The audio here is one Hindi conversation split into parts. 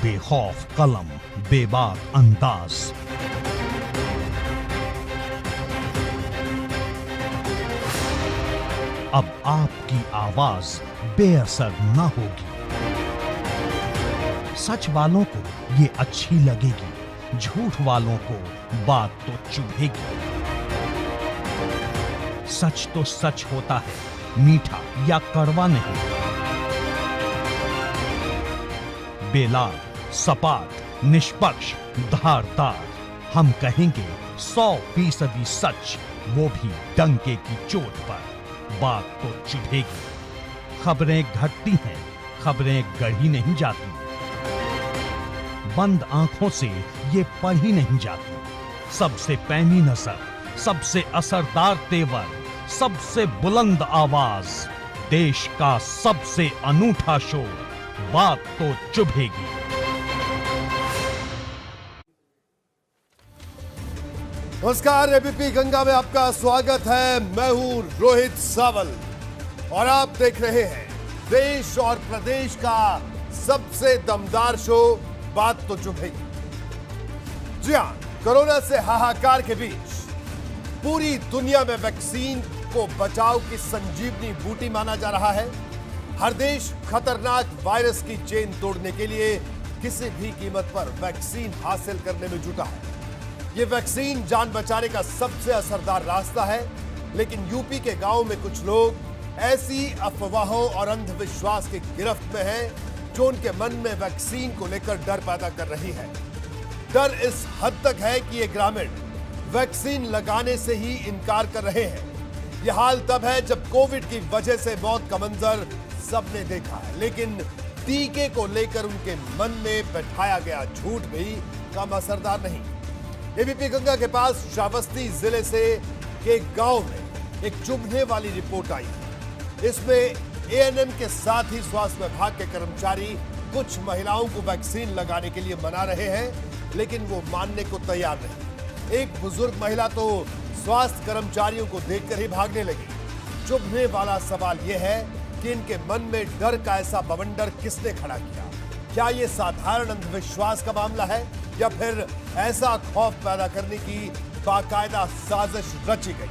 बेखौफ कलम, बेबाक अंदाज। अब आपकी आवाज बेअसर न होगी। सच वालों को ये अच्छी लगेगी, झूठ वालों को बात तो चुभेगी। सच तो सच होता है, मीठा या कड़वा नहीं। बेलाग, सपाट, निष्पक्ष, धारदार। हम कहेंगे 100% सच, वो भी डंके की चोट पर। बात तो चुभेगी। खबरें घटती हैं, खबरें गढ़ी नहीं जाती। बंद आंखों से ये पढ़ी नहीं जाती। सबसे पैनी नजर, सबसे असरदार तेवर, सबसे बुलंद आवाज, देश का सबसे अनूठा शो। बात तो चुभेगी। नमस्कार, एबीपी गंगा में आपका स्वागत है। मैं हूं रोहित सावल और आप देख रहे हैं देश और प्रदेश का सबसे दमदार शो बात तो चुभेगी। जी हां, कोरोना से हाहाकार के बीच पूरी दुनिया में वैक्सीन को बचाव की संजीवनी बूटी माना जा रहा है। हर देश खतरनाक वायरस की चेन तोड़ने के लिए किसी भी कीमत पर वैक्सीन हासिल करने में जुटा है। ये वैक्सीन जान बचाने का सबसे असरदार रास्ता है, लेकिन यूपी के गांव में कुछ लोग ऐसी अफवाहों और अंधविश्वास की गिरफ्त में हैं जो उनके मन में वैक्सीन को लेकर डर पैदा कर रही है। डर इस हद तक है कि ये ग्रामीण वैक्सीन लगाने से ही इनकार कर रहे हैं। यह हाल तब है जब कोविड की वजह से मौत का मंजर सबने देखा है, लेकिन टीके को लेकर उनके मन में बैठाया गया झूठ भी कम असरदार नहीं। एबीपी गंगा के पास श्रावस्ती जिले से एक गांव में एक चुभने वाली रिपोर्ट आई है। इसमें एएनएम के साथ ही स्वास्थ्य विभाग के कर्मचारी कुछ महिलाओं को वैक्सीन लगाने के लिए मना रहे हैं, लेकिन वो मानने को तैयार नहीं। एक बुजुर्ग महिला तो स्वास्थ्य कर्मचारियों को देखकर ही भागने लगी। चुभने वाला सवाल यह है कि इनके मन में डर का ऐसा बवंडर किसने खड़ा किया? क्या यह साधारण अंधविश्वास का मामला है या फिर ऐसा खौफ पैदा करने की बाकायदा साजिश रची गई?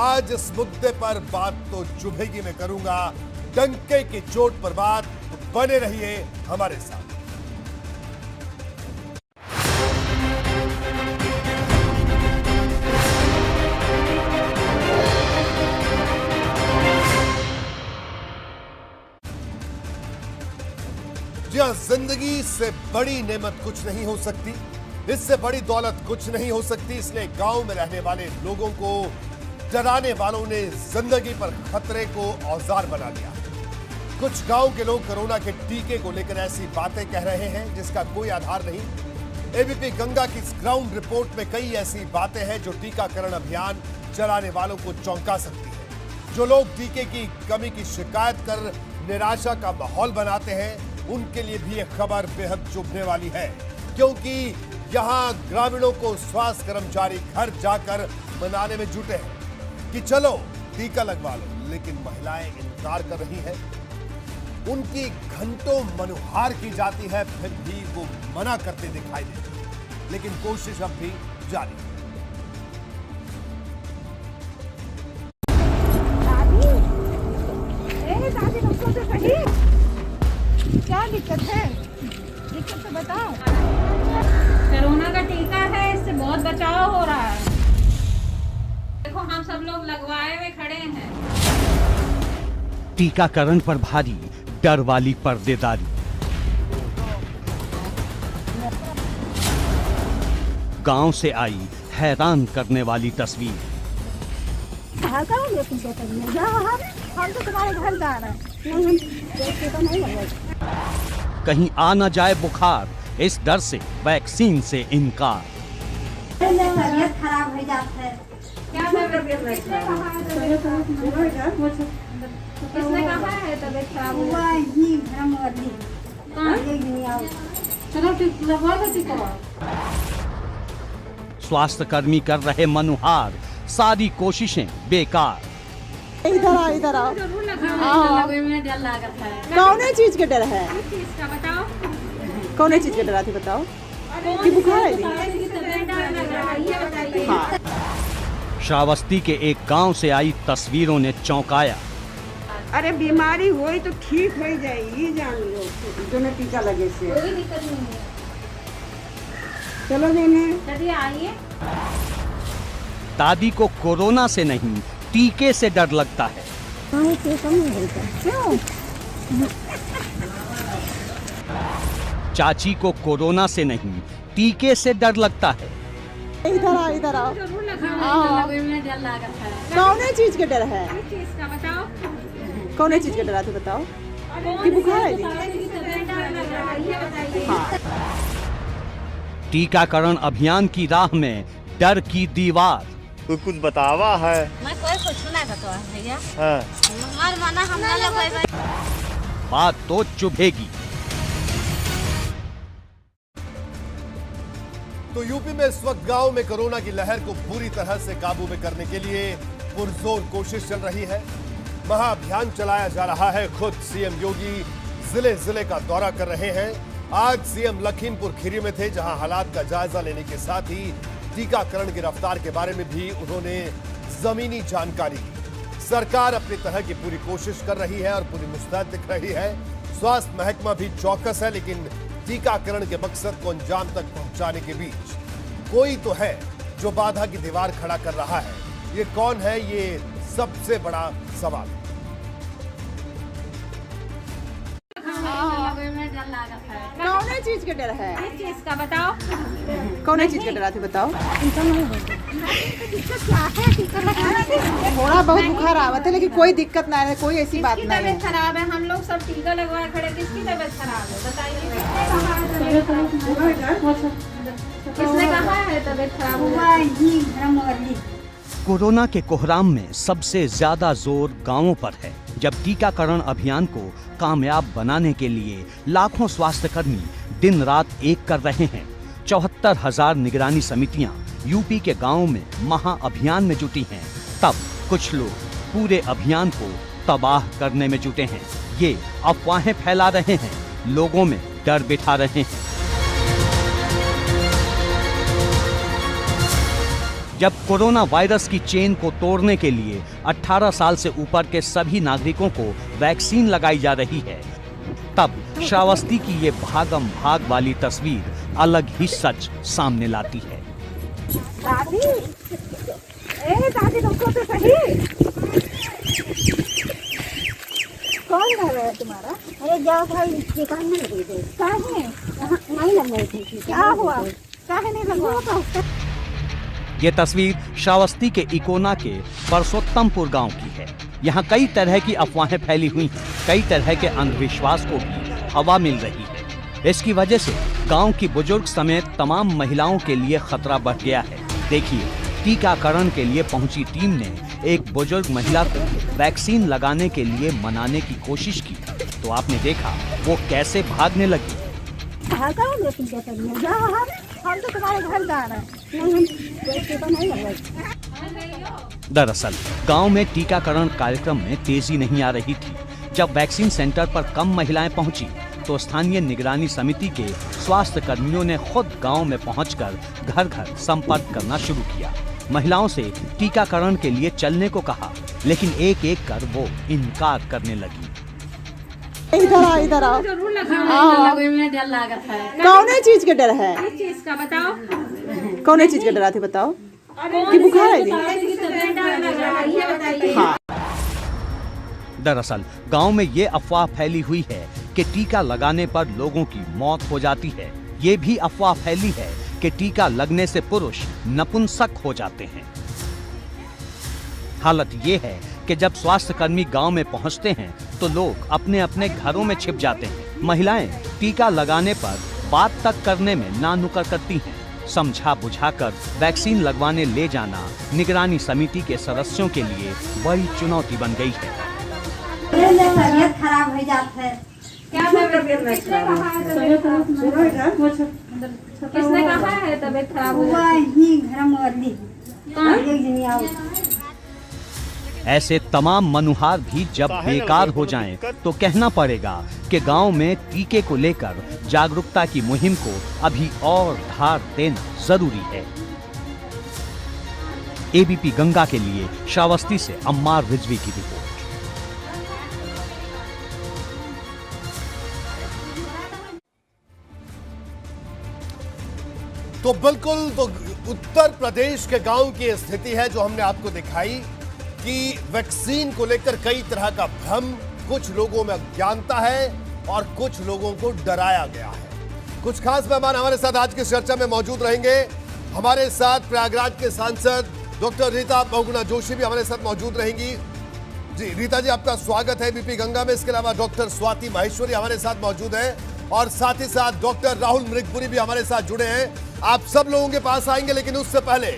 आज इस मुद्दे पर बात तो चुभेगी में करूंगा, डंके की चोट पर बात। बने रहिए हमारे साथ। जिंदगी से बड़ी नेमत कुछ नहीं हो सकती, इससे बड़ी दौलत कुछ नहीं हो सकती। इसलिए गांव में रहने वाले लोगों को डराने वालों ने जिंदगी पर खतरे को औजार बना लिया। कुछ गांव के लोग कोरोना के टीके को लेकर ऐसी बातें कह रहे हैं जिसका कोई आधार नहीं। एबीपी गंगा की ग्राउंड रिपोर्ट में कई ऐसी बातें हैं जो टीकाकरण अभियान चलाने वालों को चौंका सकती है। जो लोग टीके की कमी की शिकायत कर निराशा का माहौल बनाते हैं, उनके लिए भी यह खबर बेहद चुभने वाली है, क्योंकि यहां ग्रामीणों को स्वास्थ्य कर्मचारी घर जाकर मनाने में जुटे हैं कि चलो टीका लगवा लो, लेकिन महिलाएं इनकार कर रही हैं। उनकी घंटों मनुहार की जाती है, फिर भी वो मना करते दिखाई देते हैं, लेकिन कोशिश अब भी जारी है। क्या दिक्कत है? दिक्कत तो बताओ। कोरोना का टीका है, इससे बहुत बचाव हो रहा है। देखो हम सब लोग लगवाए हुए खड़े हैं। टीकाकरण पर भारी डर वाली पर्देदारी। गांव से आई हैरान करने वाली तस्वीर। हम तो तुम्हारे घर जा रहे हैं। कहीं आ न जाए बुखार, इस डर से वैक्सीन से इनकार। तबीयत खराब हो जाता है। क्या तबीयत किसने कहा है तबीयत खराब हुआ? चलो लगवा दो टीका। स्वास्थ्य कर्मी कर रहे मनुहार, सारी कोशिशें बेकार। इधर आओ, इधर आओ। डर लगा है। कौन चीज के डर है? चीज का बताओ। कौन चीज का डरा थी बताओ? कि बुखार है? हाँ। श्रावस्ती के एक गांव से आई तस्वीरों ने चौंकाया। अरे बीमारी हुई तो ठीक हो जाएगी, जान लो दोनों टीका लगे से। कोई दिक्कत नहीं है, चलो देने चलिए आइए। दादी को कोरोना से नहीं टीके से डर लगता है। क्यों? चाची को कोरोना से नहीं टीके से डर लगता है। इधर आओ, इधर आओ। जरूर लगाओ, में डर लागत है। कौन चीज का डर है? किस चीज का बताओ? कौन चीज का डरा थी बताओ? कि बुखार है? हाँ। टीकाकरण अभियान की राह में डर की दीवार। कोई कुछ बतावा है? मैं कोई कुछ नहीं बताया भैया। हाँ। हमार माना हम ना लगवाई। बात तो चुभेगी। तो यूपी में इस वक्त गांव में कोरोना की लहर को पूरी तरह से काबू में करने के लिए पुरजोर कोशिश चल रही है। महाअभियान चलाया जा रहा है। खुद सीएम योगी जिले जिले का दौरा कर रहे हैं। आज सीएम लखीमपुर खीरी में थे, जहां हालात का जायजा लेने के साथ ही टीकाकरण की रफ्तार के बारे में भी उन्होंने जमीनी जानकारी दी। सरकार अपनी तरह की पूरी कोशिश कर रही है और पूरी मुस्तैद दिख रही है। स्वास्थ्य महकमा भी चौकस है, लेकिन टीकाकरण के मकसद को अंजाम तक पहुंचाने के बीच कोई तो है जो बाधा की दीवार खड़ा कर रहा है। ये कौन है, ये सबसे बड़ा सवाल। कौन चीज का डर है? किस चीज का बताओ? कौन चीज का डरा थी बताओ? थोड़ा बहुत बुखार आवत है, लेकिन कोई दिक्कत ना है, कोई ऐसी बात किसकी नहीं है। तबीयत खराब है? हम लोग सब टीका लगवाए खड़े, किसकी तबीयत खराब है बताइए? किसने कहा है तबीयत खराब हुआ? कोरोना के कोहराम में सबसे ज्यादा जोर गांवों पर है। जब टीकाकरण अभियान को कामयाब बनाने के लिए लाखों स्वास्थ्यकर्मी दिन रात एक कर रहे हैं। 74,000 निगरानी समितियां यूपी के गांवों में महाअभियान में जुटी हैं। तब कुछ लोग पूरे अभियान को तबाह करने में जुटे हैं। ये अफवाहें फैला रहे हैं, लोगों में डर बिठा रहे हैं। जब कोरोना वायरस की चेन को तोड़ने के लिए 18 साल से ऊपर के सभी नागरिकों को वैक्सीन लगाई जा रही है, तब श्रावस्ती की ये भागम भाग वाली तस्वीर अलग ही सच सामने लाती है। दादी, दादी रुको तो सही। कौन घर है तुम्हारा? अरे जाओ भाई, दुकान में लगी थी। काहे? नहीं लगवाई थी। क्या हुआ? काहे नहीं लगवा? ये तस्वीर श्रावस्ती के इकोना के परसोत्तमपुर गांव की है। यहाँ कई तरह की अफवाहें फैली हुई हैं, कई तरह के अंधविश्वास को भी हवा मिल रही है। इसकी वजह से गांव की बुजुर्ग समेत तमाम महिलाओं के लिए खतरा बढ़ गया है। देखिए, टीकाकरण के लिए पहुंची टीम ने एक बुजुर्ग महिला को वैक्सीन लगाने के लिए मनाने की कोशिश की, तो आपने देखा वो कैसे भागने लगी। हम तो तुम्हारे घर जा रहे हैं। दरअसल गांव में टीकाकरण कार्यक्रम में तेजी नहीं आ रही थी। जब वैक्सीन सेंटर पर कम महिलाएं पहुंची, तो स्थानीय निगरानी समिति के स्वास्थ्य कर्मियों ने खुद गांव में पहुंचकर घर घर संपर्क करना शुरू किया। महिलाओं से टीकाकरण के लिए चलने को कहा, लेकिन एक एक कर वो इनकार करने लगी। इधर आओ, इधर आओ। जरूर लगाओ, में डर लागत है। कौन चीज का डर है? किस चीज का बताओ? कौन चीज का डरा थी बताओ? कि बुखार है? हाँ। दरअसल गांव में ये अफवाह फैली हुई है कि टीका लगाने पर लोगों की मौत हो जाती है। ये भी अफवाह फैली है कि टीका लगने से पुरुष नपुंसक हो जाते हैं। हालत ये है कि जब स्वास्थ्य कर्मी गांव में पहुंचते हैं तो लोग अपने अपने घरों में छिप जाते हैं। महिलाएं टीका लगाने पर बात तक करने में ना नुकर करती हैं। समझा बुझाकर वैक्सीन लगवाने ले जाना निगरानी समिति के सदस्यों के लिए बड़ी चुनौती बन गई है। तबीयत खराब हो जाता है। क्या तबीयत किसने कहा है तबीयत खराब हुआ? ऐसे तमाम मनुहार भी जब बेकार हो जाएं, तो कहना पड़ेगा कि गांव में टीके को लेकर जागरूकता की मुहिम को अभी और धार देना जरूरी है। एबीपी गंगा के लिए श्रावस्ती से अम्मार रिजवी की रिपोर्ट। तो बिल्कुल, तो उत्तर प्रदेश के गांव की स्थिति है जो हमने आपको दिखाई कि वैक्सीन को लेकर कई तरह का भ्रम, कुछ लोगों में अज्ञानता है और कुछ लोगों को डराया गया है। कुछ खास मेहमान हमारे साथ आज की चर्चा में मौजूद रहेंगे। हमारे साथ प्रयागराज के सांसद डॉक्टर रीता बहुगुणा जोशी भी हमारे साथ मौजूद रहेंगी। जी रीता जी, आपका स्वागत है एबीपी गंगा में। इसके अलावा डॉक्टर स्वाति माहेश्वरी हमारे साथ मौजूद है और साथ ही साथ डॉक्टर राहुल मृगपुरी भी हमारे साथ जुड़े हैं। आप सब लोगों के पास आएंगे, लेकिन उससे पहले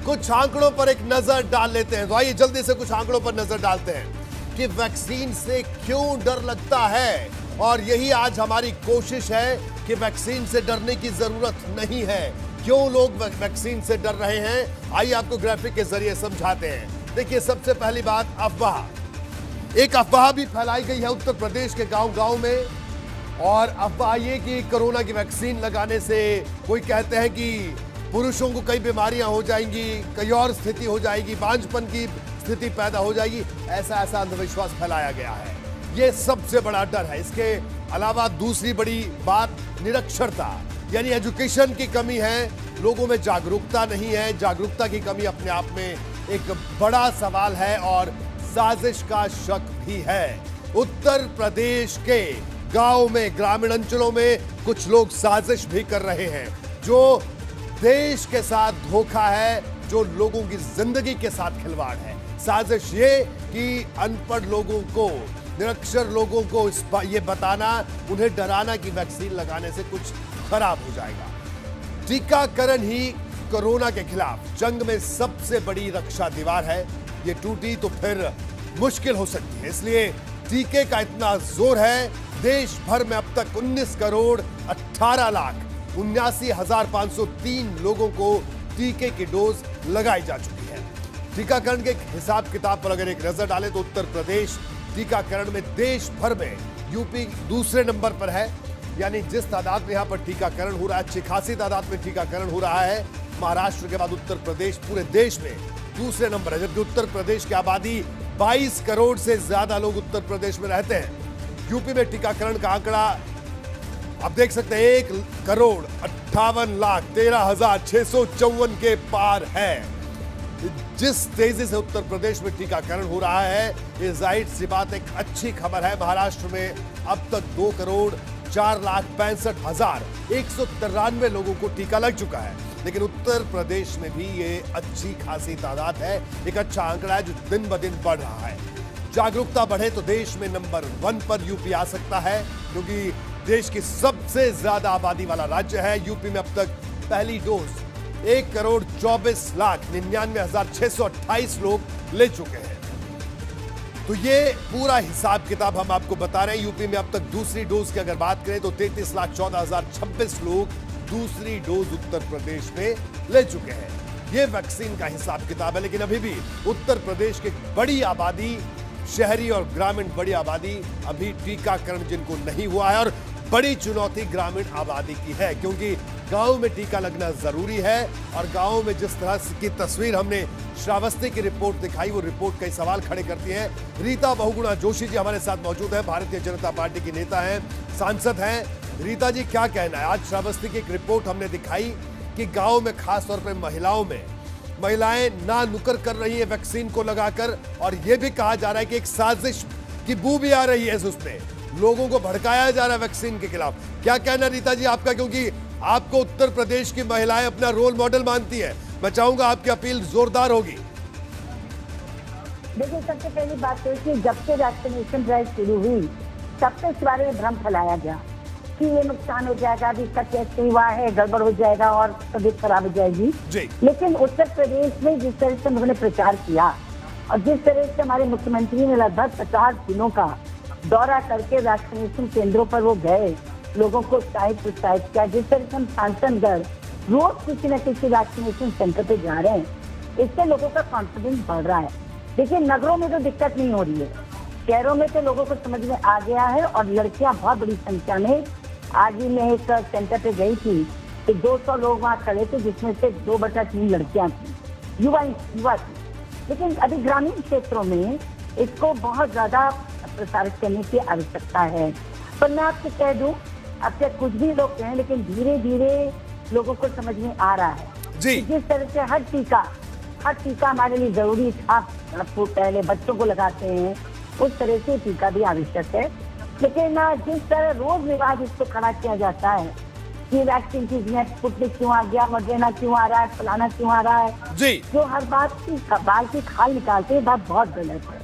कुछ आंकड़ों पर एक नजर डाल लेते हैं। तो आइए जल्दी से कुछ आंकड़ों पर नजर डालते हैं कि वैक्सीन से क्यों डर लगता है, और यही आज हमारी कोशिश है कि वैक्सीन से डरने की जरूरत नहीं है। क्यों लोग वैक्सीन से डर रहे हैं, आइए आपको ग्राफिक के जरिए समझाते हैं। देखिए, सबसे पहली बात, अफवाह। एक अफवाह भी फैलाई गई है उत्तर प्रदेश के गांव-गांव में, और अफवाह ये कि कोरोना की वैक्सीन लगाने से कोई कहते हैं कि पुरुषों को कई बीमारियां हो जाएंगी, कई और स्थिति हो जाएगी, बांझपन की स्थिति पैदा हो जाएगी। ऐसा अंधविश्वास फैलाया गया है। ये सबसे बड़ा डर है। इसके अलावा दूसरी बड़ी बात निरक्षरता, यानी एजुकेशन की कमी है। लोगों में जागरूकता नहीं है। जागरूकता की कमी अपने आप में एक बड़ा सवाल है और साजिश का शक भी है। उत्तर प्रदेश के गांव में, ग्रामीण अंचलों में कुछ लोग साजिश भी कर रहे हैं, जो देश के साथ धोखा है, जो लोगों की जिंदगी के साथ खिलवाड़ है। साजिश ये कि अनपढ़ लोगों को, निरक्षर लोगों को ये बताना, उन्हें डराना कि वैक्सीन लगाने से कुछ खराब हो जाएगा। टीकाकरण ही कोरोना के खिलाफ जंग में सबसे बड़ी रक्षा दीवार है। ये टूटी तो फिर मुश्किल हो सकती है। इसलिए टीके का इतना जोर है। देश भर में अब तक 19,18,79,503 लोगों को टीके की डोज लगाई जा चुकी है। टीकाकरण के हिसाब किताब पर अगर एक नजर डालें तो उत्तर प्रदेश टीकाकरण में देश भर में यूपी दूसरे नंबर पर है। यानी जिस तादाद में यहां पर टीकाकरण हो रहा है, अच्छी खासी तादाद में टीकाकरण हो रहा है। महाराष्ट्र के बाद उत्तर प्रदेश पूरे देश में दूसरे नंबर है, जबकि उत्तर प्रदेश की आबादी 22 करोड़ से ज्यादा लोग उत्तर प्रदेश में रहते हैं। यूपी में टीकाकरण का आंकड़ा आप देख सकते हैं 1,58,13,654 के पार है। जिस तेजी से उत्तर प्रदेश में टीकाकरण हो रहा है, ये जाहिर सी बात एक अच्छी खबर है। महाराष्ट्र में अब तक 2,04,65,193 लोगों को टीका लग चुका है, लेकिन उत्तर प्रदेश में भी ये अच्छी खासी तादाद है। एक अच्छा आंकड़ा है जो दिन ब दिन बढ़ रहा है। जागरूकता बढ़े तो देश में नंबर 1 पर यूपी आ सकता है, क्योंकि देश की सबसे ज्यादा आबादी वाला राज्य है। यूपी में अब तक पहली डोज 1,24,99,628 लोग ले चुके हैं। तो ये पूरा हिसाब किताब हम आपको बता रहे हैं। यूपी में अब तक दूसरी डोज की अगर बात करें तो 33,14,026 लोग दूसरी डोज उत्तर प्रदेश में ले चुके हैं। ये वैक्सीन का हिसाब किताब है, लेकिन अभी भी उत्तर प्रदेश की बड़ी आबादी, शहरी और ग्रामीण बड़ी आबादी, अभी टीकाकरण जिनको नहीं हुआ है, और बड़ी चुनौती ग्रामीण आबादी की है, क्योंकि गांव में टीका लगना जरूरी है। और गांव में जिस तरह की तस्वीर हमने श्रावस्ती की रिपोर्ट दिखाई, वो रिपोर्ट कई सवाल खड़े करती है। रीता बहुगुणा जोशी जी हमारे साथ मौजूद है, भारतीय जनता पार्टी की नेता हैं, सांसद हैं। रीता जी, क्या कहना है? आज श्रावस्ती की एक रिपोर्ट हमने दिखाई कि गांव में खास तौर पर महिलाएं ना नुकर कर रही है वैक्सीन को लगाकर, और यह भी कहा जा रहा है कि एक साजिश की बू भी आ रही है उसमें, लोगों को भड़काया जा रहा है वैक्सीन के खिलाफ। क्या कहना रीता जी आपका, क्योंकि आपको उत्तर प्रदेश की महिलाएं अपना रोल मॉडल मानती है। मैं चाहूंगा आपकी अपील जोरदार होगी। देखिए, सबसे पहली बात है कि जब से वैक्सीनेशन ड्राइव शुरू हुई, तब से इस बारे में भ्रम फैलाया गया कि ये नुकसान हो जाएगा, अभी इसका टेस्ट नहीं हुआ है, गड़बड़ हो जाएगा और तबीयत खराब हो जाएगी। लेकिन उत्तर प्रदेश में जिस तरह से उन्होंने प्रचार किया और जिस तरह से हमारे मुख्यमंत्री ने लगभग 50 दिनों का दौरा करके वैक्सीनेशन केंद्रों पर वो गए, लोगों को प्रोत्साहित किया, जिस तरह से हम सांसदगढ़ रोज किसी न किसी वैक्सीनेशन सेंटर पे जा रहे हैं, इससे लोगों का कॉन्फिडेंस बढ़ रहा है। देखिए नगरों में तो दिक्कत नहीं हो रही है, शहरों में तो लोगों को समझ में आ गया है और लड़कियां बहुत बड़ी संख्या में। आज ही मैं एक सेंटर पे गई थी तो 200 लोग वहाँ खड़े थे, जिसमें से 2/3 लड़कियां थी, युवा थी। लेकिन अभी ग्रामीण क्षेत्रों में इसको बहुत ज्यादा प्रसारित करने की आवश्यकता है। पर मैं आपसे कह दूं, अब तक कुछ भी लोग कहें, लेकिन धीरे धीरे लोगों को समझ में आ रहा है जी। जिस तरह से हर टीका हमारे लिए जरूरी था, आपको पहले बच्चों को लगाते हैं, उस तरह से टीका भी आवश्यक है। लेकिन जिस तरह रोज रिवाज इसको खड़ा किया जाता है कि वैक्सीन की स्पुतनिक क्यों आ गया, मॉडर्ना क्यों आ रहा है, फलाना क्यों आ रहा है जी, जो हर बात की बाल की खाल निकालते हैं, बात बहुत गलत है।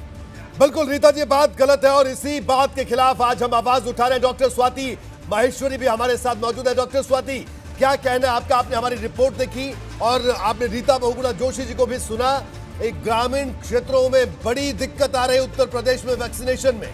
बिल्कुल रीता जी, बात गलत है और इसी बात के खिलाफ आज हम आवाज उठा रहे हैं। डॉक्टर स्वाति माहेश्वरी भी हमारे साथ मौजूद है। डॉक्टर स्वाति, क्या कहना है आपका? आपने हमारी रिपोर्ट देखी और आपने रीता बहुगुणा जोशी जी को भी सुना। एक ग्रामीण क्षेत्रों में बड़ी दिक्कत आ रही है उत्तर प्रदेश में वैक्सीनेशन में।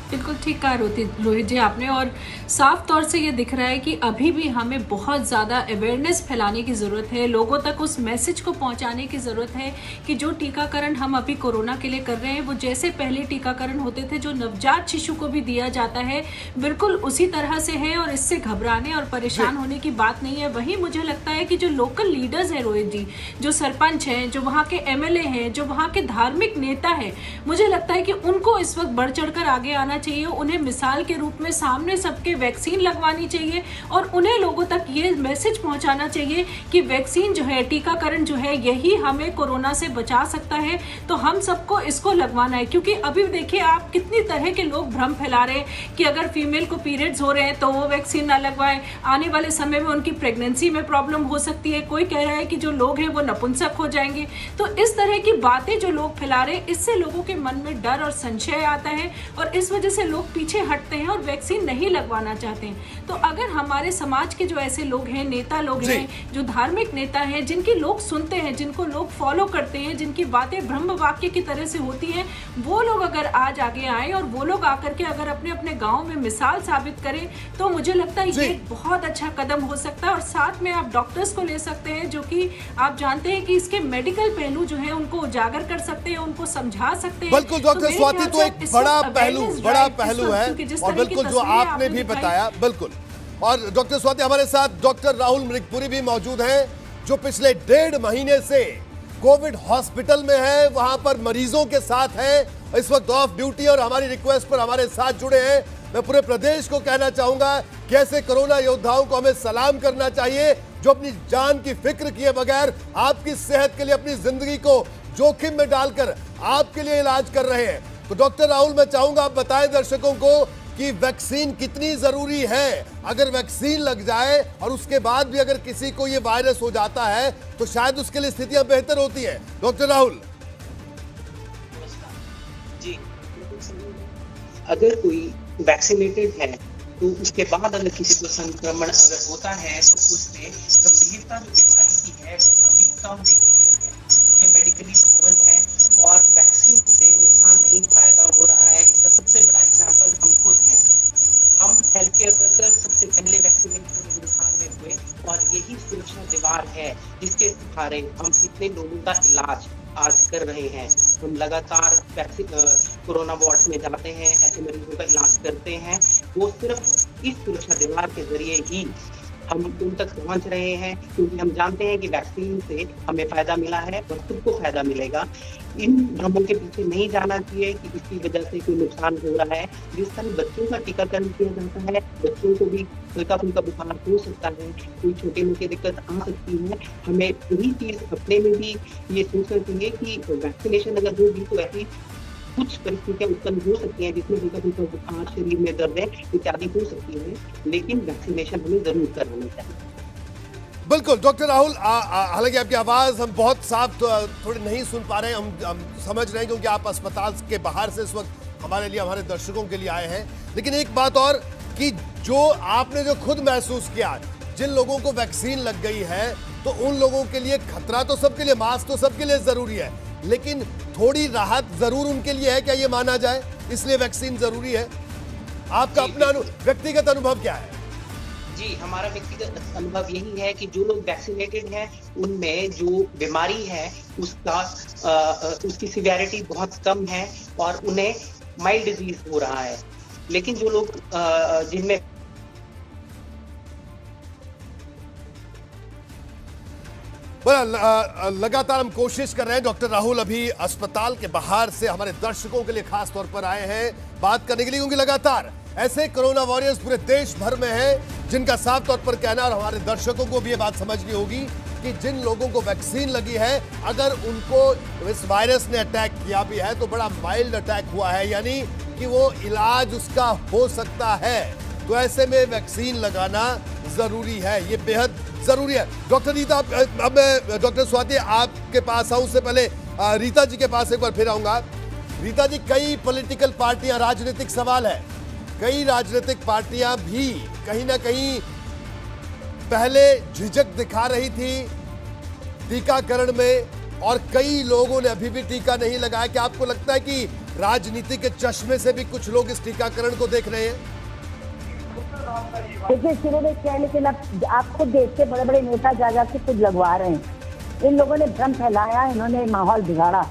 बिल्कुल ठीक कहा रोहित जी आपने, और साफ तौर से ये दिख रहा है कि अभी भी हमें बहुत ज़्यादा अवेयरनेस फैलाने की ज़रूरत है, लोगों तक उस मैसेज को पहुंचाने की ज़रूरत है कि जो टीकाकरण हम अभी कोरोना के लिए कर रहे हैं वो जैसे पहले टीकाकरण होते थे जो नवजात शिशु को भी दिया जाता है बिल्कुल उसी तरह से है और इससे घबराने और परेशान होने की बात नहीं है। वहीं मुझे लगता है कि जो लोकल लीडर्स हैं रोहित जी, जो सरपंच हैं, जो वहाँ के MLA हैं, जो वहाँ के धार्मिक नेता हैं, मुझे लगता है कि उनको इस वक्त बढ़ चढ़ कर आगे आना चाहिए। उन्हें मिसाल के रूप में सामने सबके वैक्सीन लगवानी चाहिए और उन्हें लोगों तक ये मैसेज पहुंचाना चाहिए कि वैक्सीन जो है, टीकाकरण जो है, यही हमें कोरोना से बचा सकता है, तो हम सबको इसको लगवाना है। क्योंकि अभी देखिए आप कितनी तरह के लोग भ्रम फैला रहे हैं कि अगर फीमेल को पीरियड्स हो रहे हैं तो वो वैक्सीन ना लगवाएं, आने वाले समय में उनकी प्रेगनेंसी में प्रॉब्लम हो सकती है, कोई कह रहा है कि जो लोग हैं वो नपुंसक हो जाएंगे। तो इस तरह की बातें जो लोग फैला रहे हैं, इससे लोगों के मन में डर और संशय आता है और इस वजह से लोग पीछे हटते हैं और वैक्सीन नहीं लगवाना चाहते हैं। तो अगर हमारे समाज के जो ऐसे लोग हैं, नेता लोग हैं, जो धार्मिक नेता हैं, जिनकी लोग सुनते हैं, जिनको लोग फॉलो करते हैं, जिनकी बातें ब्रह्म वाक्य की तरह से होती हैं, वो लोग अगर आज आगे आए और वो लोग आकर के अगर अपने अपने गांव में मिसाल साबित करें तो मुझे लगता है ये बहुत अच्छा कदम हो सकता है। और साथ में आप डॉक्टर्स को ले सकते हैं जो कि आप जानते हैं कि इसके मेडिकल पहलू जो है उनको उजागर कर सकते हैं, उनको समझा सकते हैं। बिल्कुल डॉक्टर स्वाति, तो एक बड़ा पहलू है और बिल्कुल जो आपने भी बताया, बिल्कुल। और डॉक्टर स्वाति, हमारे साथ डॉक्टर राहुल मृगपुरी भी मौजूद हैं जो पिछले 1.5 महीने से कोविड हॉस्पिटल में है, वहां पर मरीजों के साथ है, इस वक्त ऑफ ड्यूटी और हमारी रिक्वेस्ट पर हमारे साथ जुड़े हैं। मैं पूरे प्रदेश को कहना चाहूंगा कि ऐसे कोरोना योद्धाओं को हमें सलाम करना चाहिए जो अपनी जान की फिक्र किए बगैर आपकी सेहत के लिए अपनी जिंदगी को जोखिम में डालकर आपके लिए इलाज कर रहे हैं। तो डॉक्टर राहुल, मैं चाहूंगा आप बताएं दर्शकों को कि वैक्सीन कितनी जरूरी है। अगर वैक्सीन लग जाए और उसके बाद भी अगर किसी को ये वायरस हो जाता है तो शायद उसके लिए स्थितियां बेहतर होती हैं। डॉक्टर राहुल जी, अगर कोई वैक्सीनेटेड है तो उसके बाद अगर किसी को संक्रमण अगर होता है तो उससे गंभीरता जो बीमारी की है वो काफी कम देखी गई है। ये मेडिकली प्रूवन है और वैक्सीन से नुकसान नहीं फायदा हो रहा है। इसका सबसे बड़ा एग्जाम्पल हम खुद हैं। हम हेल्थ केयर वर्कर सबसे पहले वैक्सीनेशन हिंदुस्तान में हुए और यही सुरक्षा दीवार है जिसके सहारे हम इतने लोगों का इलाज आज कर रहे हैं। हम लगातार कोरोना वार्ड में जाते हैं, ऐसे मरीजों का इलाज करते हैं। वो सिर्फ इस सुरक्षा दीवार के जरिए ही हम उन तक पहुंच रहे हैं, क्योंकि हम जानते हैं कि वैक्सीन से हमें फायदा मिला है और सबको फायदा मिलेगा। इन भ्रमों के पीछे नहीं जाना चाहिए कि इसकी वजह से कोई नुकसान हो रहा है। जिस तरह बच्चों का टीकाकरण किया जाता है, बच्चों को भी हल्का फुल्का बुखार हो सकता है, कोई छोटी मोटी दिक्कत आ सकती है। हमें वही चीज अपने में भी ये सोचना चाहिए कि वैक्सीनेशन अगर होगी तो ऐसी कुछ परिस्थितियां उत्पन्न हो सकती हैं जिसमें हल्का फुल्का बुखार, शरीर में दर्द इत्यादि हो सकती है, लेकिन वैक्सीनेशन हमें जरूर कराना चाहिए। बिल्कुल डॉक्टर राहुल, हालांकि आपकी आवाज हम बहुत साफ थोड़ी नहीं सुन पा रहे हैं, हम समझ रहे हैं क्योंकि आप अस्पताल के बाहर से इस वक्त हमारे लिए, हमारे दर्शकों के लिए आए हैं। लेकिन एक बात और कि जो आपने जो खुद महसूस किया, जिन लोगों को वैक्सीन लग गई है तो उन लोगों के लिए खतरा तो सबके लिए, मास्क तो सबके लिए जरूरी है, लेकिन थोड़ी राहत जरूर उनके लिए है, क्या ये माना जाए? इसलिए वैक्सीन जरूरी है। आपका अपना व्यक्तिगत अनुभव क्या है? जी, हमारा व्यक्तिगत अनुभव यही है कि जो लोग वैक्सीनेटेड हैं उनमें जो बीमारी है उसकी सिवियरिटी बहुत कम है और उन्हें माइल्ड डिजीज हो रहा है। लेकिन जो लोग जिनमें लगातार हम कोशिश कर रहे हैं। डॉक्टर राहुल अभी अस्पताल के बाहर से हमारे दर्शकों के लिए खास तौर पर आए हैं बात करने के लिए, क्योंकि लगातार ऐसे कोरोना वॉरियर्स पूरे देश भर में हैं जिनका साफ तौर पर कहना, और हमारे दर्शकों को भी ये बात समझनी होगी कि जिन लोगों को वैक्सीन लगी है अगर उनको इस वायरस ने अटैक किया भी है तो बड़ा माइल्ड अटैक हुआ है, यानी कि वो इलाज उसका हो सकता है। तो ऐसे में वैक्सीन लगाना जरूरी है, ये बेहद जरूरी है। डॉक्टर रीता, अब मैं डॉक्टर स्वाति आपके पास आऊं, उससे पहले रीता जी के पास एक बार फिर आऊंगा। रीता जी, कई पॉलिटिकल पार्टियां, राजनीतिक सवाल है, कई राजनीतिक पार्टियां भी कहीं ना कहीं पहले झिझक दिखा रही थी टीकाकरण में और कई लोगों ने अभी भी टीका नहीं लगाया। क्या आपको लगता है कि राजनीति के चश्मे से भी कुछ लोग इस टीकाकरण को देख रहे हैं? देखिए, शुरू में क्या है, लेकिन अब आप खुद देखते बड़े बड़े नेता जा के खुद लगवा रहे हैं। इन लोगों ने भ्रम फैलाया, इन्होंने माहौल बिगाड़ा।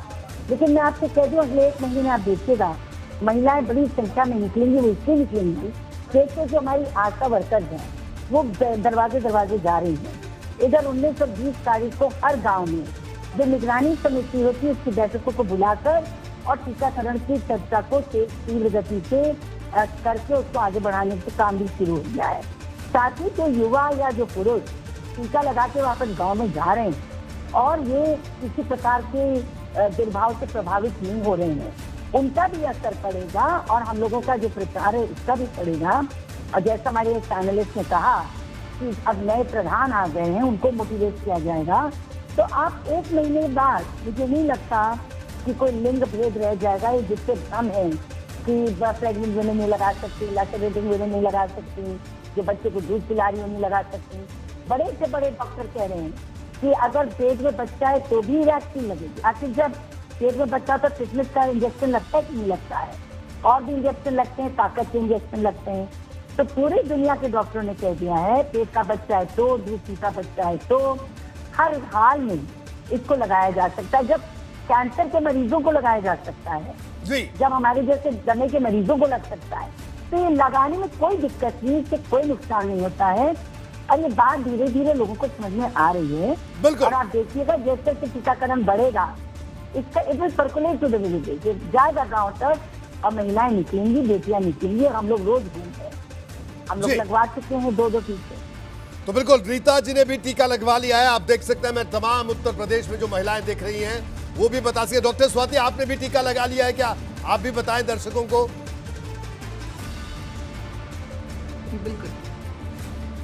लेकिन मैं आपसे कह दूं, अगले 1 महीने आप देखिएगा महिलाएं बड़ी संख्या में निकलेंगी। वो इसलिए निकलेंगी देखिए जो हमारी आशा वर्कर्स हैं वो दरवाजे जा रही हैं। इधर 19 और 20 तारीख को हर गाँव में जो निगरानी समिति होती है उसकी बैठकों को बुलाकर और टीकाकरण की चर्चा को तीव्र गति से करके उसको आगे बढ़ाने का काम भी शुरू हो गया है। साथ ही जो युवा या जो पुरुष टीका लगा के वापस गाँव में जा रहे हैं और ये किसी प्रकार के दुर्भाव से प्रभावित नहीं हो रहे हैं, उनका भी असर पड़ेगा और हम लोगों का जो प्रचार है उसका भी पड़ेगा। और जैसा हमारे एक पैनलिस्ट ने कहा कि अब नए प्रधान आ गए हैं, उनको मोटिवेट किया जाएगा, तो आप 1 महीने बाद मुझे नहीं लगता कि कोई लिंग भेद रह जाएगा। ये जिससे भ्रम है कि प्रेगनेंट वुमेन नहीं लगा सकती, लैक्टेटिंग वुमेन नहीं लगा सकती, जो बच्चे को दूध पिला रही है नहीं लगा सकती। बड़े से बड़े डॉक्टर कह रहे हैं कि अगर पेट में बच्चा है तो भी वैक्सीन लगेगी। आखिर जब पेट में बच्चा तो टिटनेस का इंजेक्शन लगता है कि नहीं लगता है, और भी इंजेक्शन लगते हैं, ताकत के इंजेक्शन लगते हैं। तो पूरी दुनिया के डॉक्टरों ने कह दिया है पेट का बच्चा है तो, दूसरी का बच्चा है तो, हर हाल में इसको लगाया जा सकता है। जब कैंसर के मरीजों को लगाया जा सकता है जी, जब हमारे जैसे दमे के मरीजों को लग सकता है, तो ये लगाने में कोई दिक्कत नहीं, इससे कोई नुकसान नहीं होता है। और ये बात धीरे धीरे लोगों को समझ में आ रही है। और आप देखिएगा जैसे जैसे टीकाकरण बढ़ेगा इसका it will circulate to the village, जाएगा गाँव तक और महिलाएं निकलेंगी, बेटियां निकलेंगी और हम लोग रोज घूमते हैं। हम लोग लगवा चुके हैं 2-2 टीके। तो बिल्कुल रीता जी ने भी टीका लगवा लिया है। आप देख सकते हैं, मैं तमाम उत्तर प्रदेश में जो महिलाएं देख रही हैं वो भी बता सके। डॉक्टर स्वाति, आपने भी टीका लगा लिया है क्या? आप भी बताएं दर्शकों को।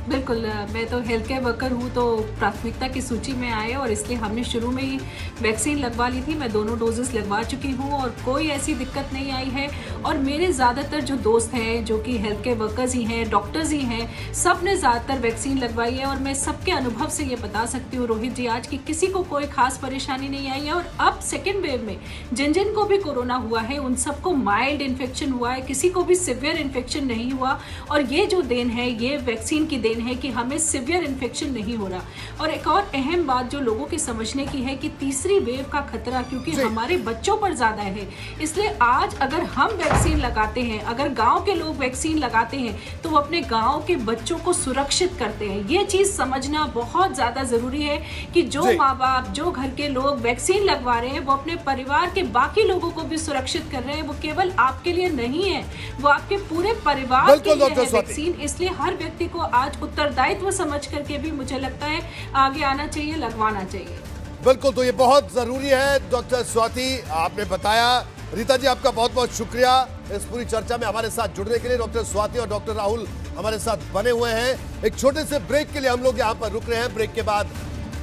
बिल्कुल, मैं तो हेल्थ केयर वर्कर हूँ तो प्राथमिकता की सूची में आए और इसलिए हमने शुरू में ही वैक्सीन लगवा ली थी। मैं दोनों डोजेस लगवा चुकी हूँ और कोई ऐसी दिक्कत नहीं आई है। और मेरे ज़्यादातर जो दोस्त हैं जो कि हेल्थ केयर वर्कर्स ही हैं, डॉक्टर्स ही हैं, सब ने ज़्यादातर वैक्सीन लगवाई है। और मैं सबके अनुभव से ये बता सकती हूँ रोहित जी आज कि किसी को कोई खास परेशानी नहीं आई है। और अब सेकेंड वेव में जिन जिन को भी कोरोना हुआ है उन सबको माइल्ड इन्फेक्शन हुआ है, किसी को भी सिवियर इन्फेक्शन नहीं हुआ। और ये जो देन है ये वैक्सीन की देन है कि हमें सिवियर इन्फेक्शन नहीं हो रहा। और एक और अहम बात जो लोगों के समझने की है कि तीसरी वेव का खतरा क्योंकि हमारे बच्चों पर ज्यादा है, इसलिए आज अगर हम वैक्सीन लगाते हैं, अगर गांव के लोग वैक्सीन लगाते हैं तो वो अपने गांव के बच्चों को सुरक्षित करते हैं। ये चीज समझना बहुत ज्यादा जरूरी है कि जो माँ बाप, जो घर के लोग वैक्सीन लगवा रहे हैं वो अपने परिवार के बाकी लोगों को भी सुरक्षित कर रहे हैं। वो केवल आपके लिए नहीं है, वो आपके पूरे परिवार के लिए है वैक्सीन। इसलिए हर व्यक्ति को आज उत्तरदायित्व समझ करके भी मुझे लगता है आगे आना चाहिए, लगवाना चाहिए। बिल्कुल, तो ये बहुत जरूरी है। डॉक्टर स्वाति आपने बताया। रीता जी आपका बहुत बहुत शुक्रिया इस पूरी चर्चा में हमारे साथ जुड़ने के लिए। डॉक्टर स्वाति और डॉक्टर राहुल हमारे साथ बने हुए हैं। एक छोटे से ब्रेक के लिए हम लोग यहाँ पर रुक रहे हैं। ब्रेक के बाद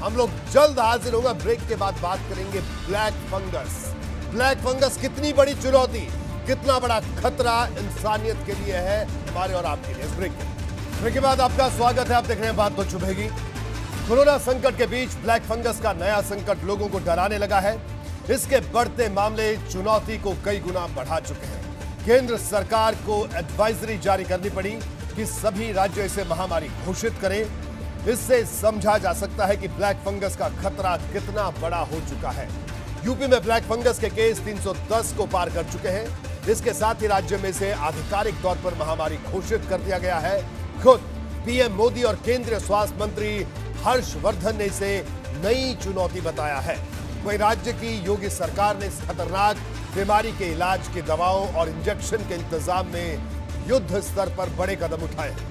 हम लोग जल्द हाजिर होगा। ब्रेक के बाद बात करेंगे ब्लैक फंगस। ब्लैक फंगस कितनी बड़ी चुनौती, कितना बड़ा खतरा इंसानियत के लिए है, हमारे और आपके लिए। इस ब्रेक के बाद आपका स्वागत है। आप देख रहे हैं बात तो चुभेगी। कोरोना संकट के बीच ब्लैक फंगस का नया संकट लोगों को डराने लगा है। इसके बढ़ते मामले चुनौती को कई गुना बढ़ा चुके हैं। केंद्र सरकार को एडवाइजरी जारी करनी पड़ी कि सभी राज्य इसे महामारी घोषित करें। इससे समझा जा सकता है कि ब्लैक फंगस का खतरा कितना बड़ा हो चुका है। यूपी में ब्लैक फंगस के केस 310 को पार कर चुके हैं। इसके साथ ही राज्य में से आधिकारिक तौर पर महामारी घोषित कर दिया गया है। खुद पीएम मोदी और केंद्रीय स्वास्थ्य मंत्री हर्षवर्धन ने इसे नई चुनौती बताया है। वहीं राज्य की योगी सरकार ने इस खतरनाक बीमारी के इलाज की दवाओं और इंजेक्शन के इंतजाम में युद्ध स्तर पर बड़े कदम उठाए हैं।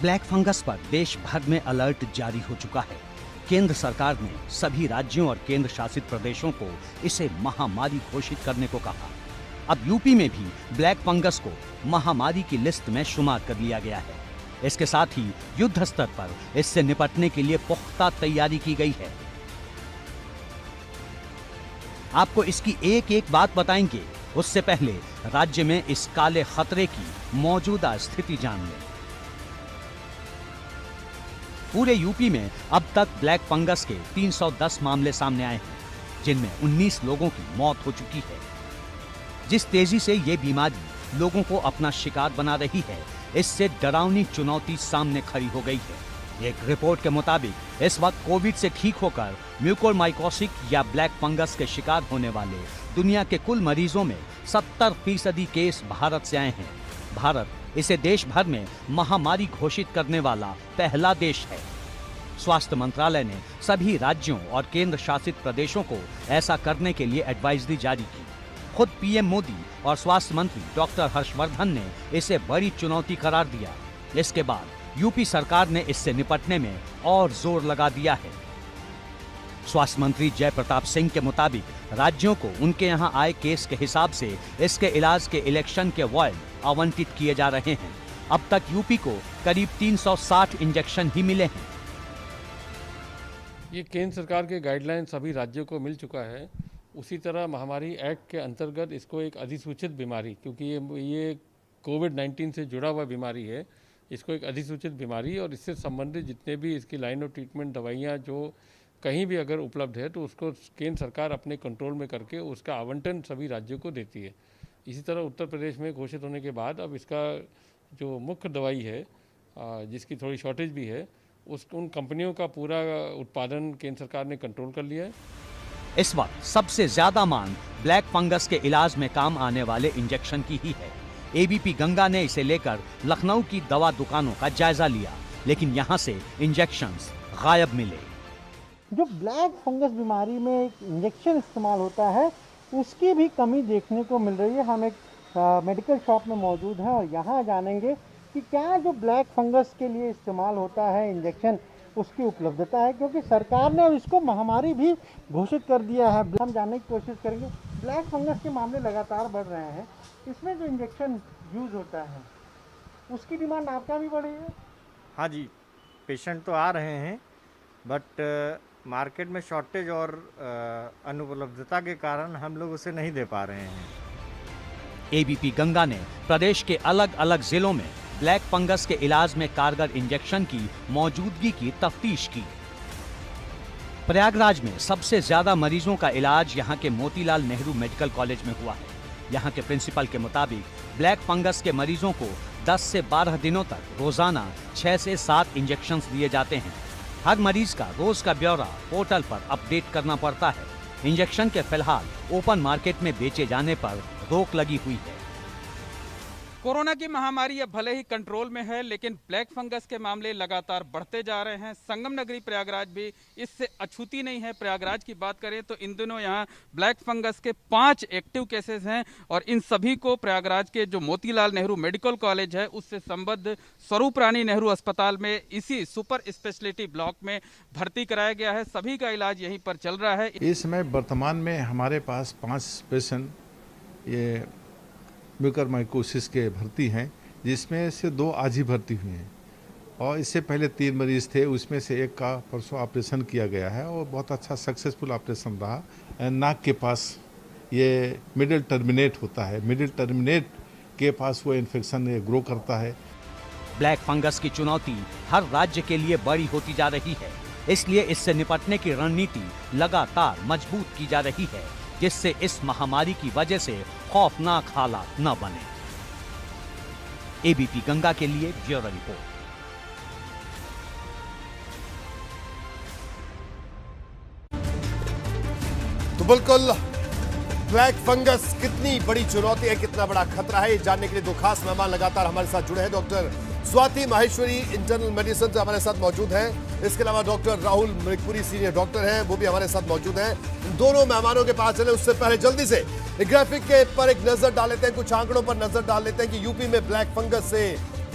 ब्लैक फंगस पर देश भर में अलर्ट जारी हो चुका है। केंद्र सरकार ने सभी राज्यों और केंद्र शासित प्रदेशों को इसे महामारी घोषित करने को कहा। अब यूपी में भी ब्लैक फंगस को महामारी की लिस्ट में शुमार कर लिया गया है। इसके साथ ही युद्ध स्तर पर इससे निपटने के लिए पुख्ता तैयारी की गई है। आपको इसकी एक एक बात बताएंगे, उससे पहले राज्य में इस काले खतरे की मौजूदा स्थिति जान लें। पूरे यूपी में अब तक ब्लैक फंगस के 310 मामले सामने आए हैं, जिनमें 19 लोगों की मौत हो चुकी है। जिस तेजी से ये बीमारी लोगों को अपना शिकार बना रही है, इससे डरावनी चुनौती सामने खड़ी हो गई है। एक रिपोर्ट के मुताबिक इस वक्त कोविड से ठीक होकर म्यूकोरमाइकोसिस या ब्लैक फंगस के शिकार होने वाले दुनिया के कुल मरीजों में 70% केस भारत से आए हैं। भारत इसे देश भर में महामारी घोषित करने वाला पहला देश है। स्वास्थ्य मंत्रालय ने सभी राज्यों और केंद्र शासित प्रदेशों को ऐसा करने के लिए एडवाइजरी जारी की। खुद पीएम मोदी और स्वास्थ्य मंत्री डॉक्टर हर्षवर्धन ने इसे बड़ी चुनौती करार दिया। इसके बाद यूपी सरकार ने इससे निपटने में और जोर लगा दिया है। स्वास्थ्य मंत्री जय प्रताप सिंह के मुताबिक राज्यों को उनके यहां आए केस के हिसाब से इसके इलाज के इलेक्शन के वॉयल आवंटित किए जा रहे हैं। अब तक यूपी को करीब 360 इंजेक्शन ही मिले हैं। ये केंद्र सरकार के गाइडलाइन सभी राज्यों को मिल चुका है। उसी तरह महामारी एक्ट के अंतर्गत इसको एक अधिसूचित बीमारी, क्योंकि ये कोविड-19 से जुड़ा हुआ बीमारी है, इसको एक अधिसूचित बीमारी और इससे संबंधित जितने भी इसकी लाइन ऑफ ट्रीटमेंट दवाइयाँ जो कहीं भी अगर उपलब्ध है तो उसको केंद्र सरकार अपने कंट्रोल में करके उसका आवंटन सभी राज्यों को देती है। इसी तरह उत्तर प्रदेश में घोषित होने के बाद अब इसका जो मुख्य दवाई है, जिसकी थोड़ी शॉर्टेज भी है, उन कंपनियों का पूरा उत्पादन केंद्र सरकार ने कंट्रोल कर लिया है। इस वक्त सबसे ज्यादा मांग ब्लैक फंगस के इलाज में काम आने वाले इंजेक्शन की ही है। एबीपी गंगा ने इसे लेकर लखनऊ की दवा दुकानों का जायजा लिया, लेकिन यहाँ से इंजेक्शंस गायब मिले। जो ब्लैक फंगस बीमारी में एक इंजेक्शन इस्तेमाल होता है, उसकी भी कमी देखने को मिल रही है। हम एक मेडिकल शॉप में मौजूद हैं और यहाँ जानेंगे कि क्या जो ब्लैक फंगस के लिए इस्तेमाल होता है इंजेक्शन, उसकी उपलब्धता है, क्योंकि सरकार ने इसको महामारी भी घोषित कर दिया है। हम जानने की कोशिश करेंगे। ब्लैक फंगस के मामले लगातार बढ़ रहे हैं, इसमें जो इंजेक्शन यूज़ होता है उसकी डिमांड आपका भी बढ़ी है? हाँ जी, पेशेंट तो आ रहे हैं, बट मार्केट में शॉर्टेज और अनुपलब्धता के कारण हम लोग उसे नहीं दे पा रहे हैं। एबीपी गंगा ने प्रदेश के अलग अलग जिलों में ब्लैक फंगस के इलाज में कारगर इंजेक्शन की मौजूदगी की तफ्तीश की। प्रयागराज में सबसे ज्यादा मरीजों का इलाज यहां के मोतीलाल नेहरू मेडिकल कॉलेज में हुआ है। यहां के प्रिंसिपल के मुताबिक ब्लैक फंगस के मरीजों को 10 से 12 दिनों तक रोजाना 6 से 7 इंजेक्शन दिए जाते हैं। हर मरीज का रोज का ब्यौरा पोर्टल पर अपडेट करना पड़ता है। इंजेक्शन के फिलहाल ओपन मार्केट में बेचे जाने पर रोक लगी हुई है। कोरोना की महामारी अब भले ही कंट्रोल में है, लेकिन ब्लैक फंगस के मामले लगातार बढ़ते जा रहे हैं। संगम नगरी प्रयागराज भी इससे अछूती नहीं है। प्रयागराज की बात करें तो इन दिनों यहाँ ब्लैक फंगस के 5 एक्टिव केसेस हैं और इन सभी को प्रयागराज के जो मोतीलाल नेहरू मेडिकल कॉलेज है उससे संबद्ध स्वरूप रानी नेहरू अस्पताल में इसी सुपर स्पेशलिटी ब्लॉक में भर्ती कराया गया है। सभी का इलाज यहीं पर चल रहा है। इस समय वर्तमान में हमारे पास 5 पेशेंट ये म्यूकोरमाइकोसिस के भर्ती हैं, जिसमें से 2 आज ही भर्ती हुए हैं और इससे पहले 3 मरीज थे, उसमें से एक का परसों ऑपरेशन किया गया है और बहुत अच्छा सक्सेसफुल ऑपरेशन रहा। नाक के पास ये मिडिल टर्मिनेट होता है, मिडिल टर्मिनेट के पास वो इन्फेक्शन ग्रो करता है। ब्लैक फंगस की चुनौती हर राज्य के लिए बड़ी होती जा रही है, इसलिए इससे निपटने की रणनीति लगातार मजबूत की जा रही है, जिससे इस महामारी की वजह से खौफनाक हालात न बने। एबीपी गंगा के लिए ब्यूरो रिपोर्ट। तो बिल्कुल ब्लैक फंगस कितनी बड़ी चुनौती है, कितना बड़ा खतरा है, ये जानने के लिए दो खास मेहमान लगातार हमारे साथ जुड़े हैं। Doctor Swati Maheshwari internal medicine से हमारे साथ मौजूद हैं। इसके अलावा डॉक्टर राहुल मृगपुरी सीनियर डॉक्टर हैं, वो भी हमारे साथ मौजूद हैं। इन दोनों मेहमानों के पास चले उससे पहले जल्दी से ग्राफिक के पर एक नजर डाल लेते हैं, कुछ आंकड़ों पर नजर डाल लेते हैं कि यूपी में ब्लैक फंगस से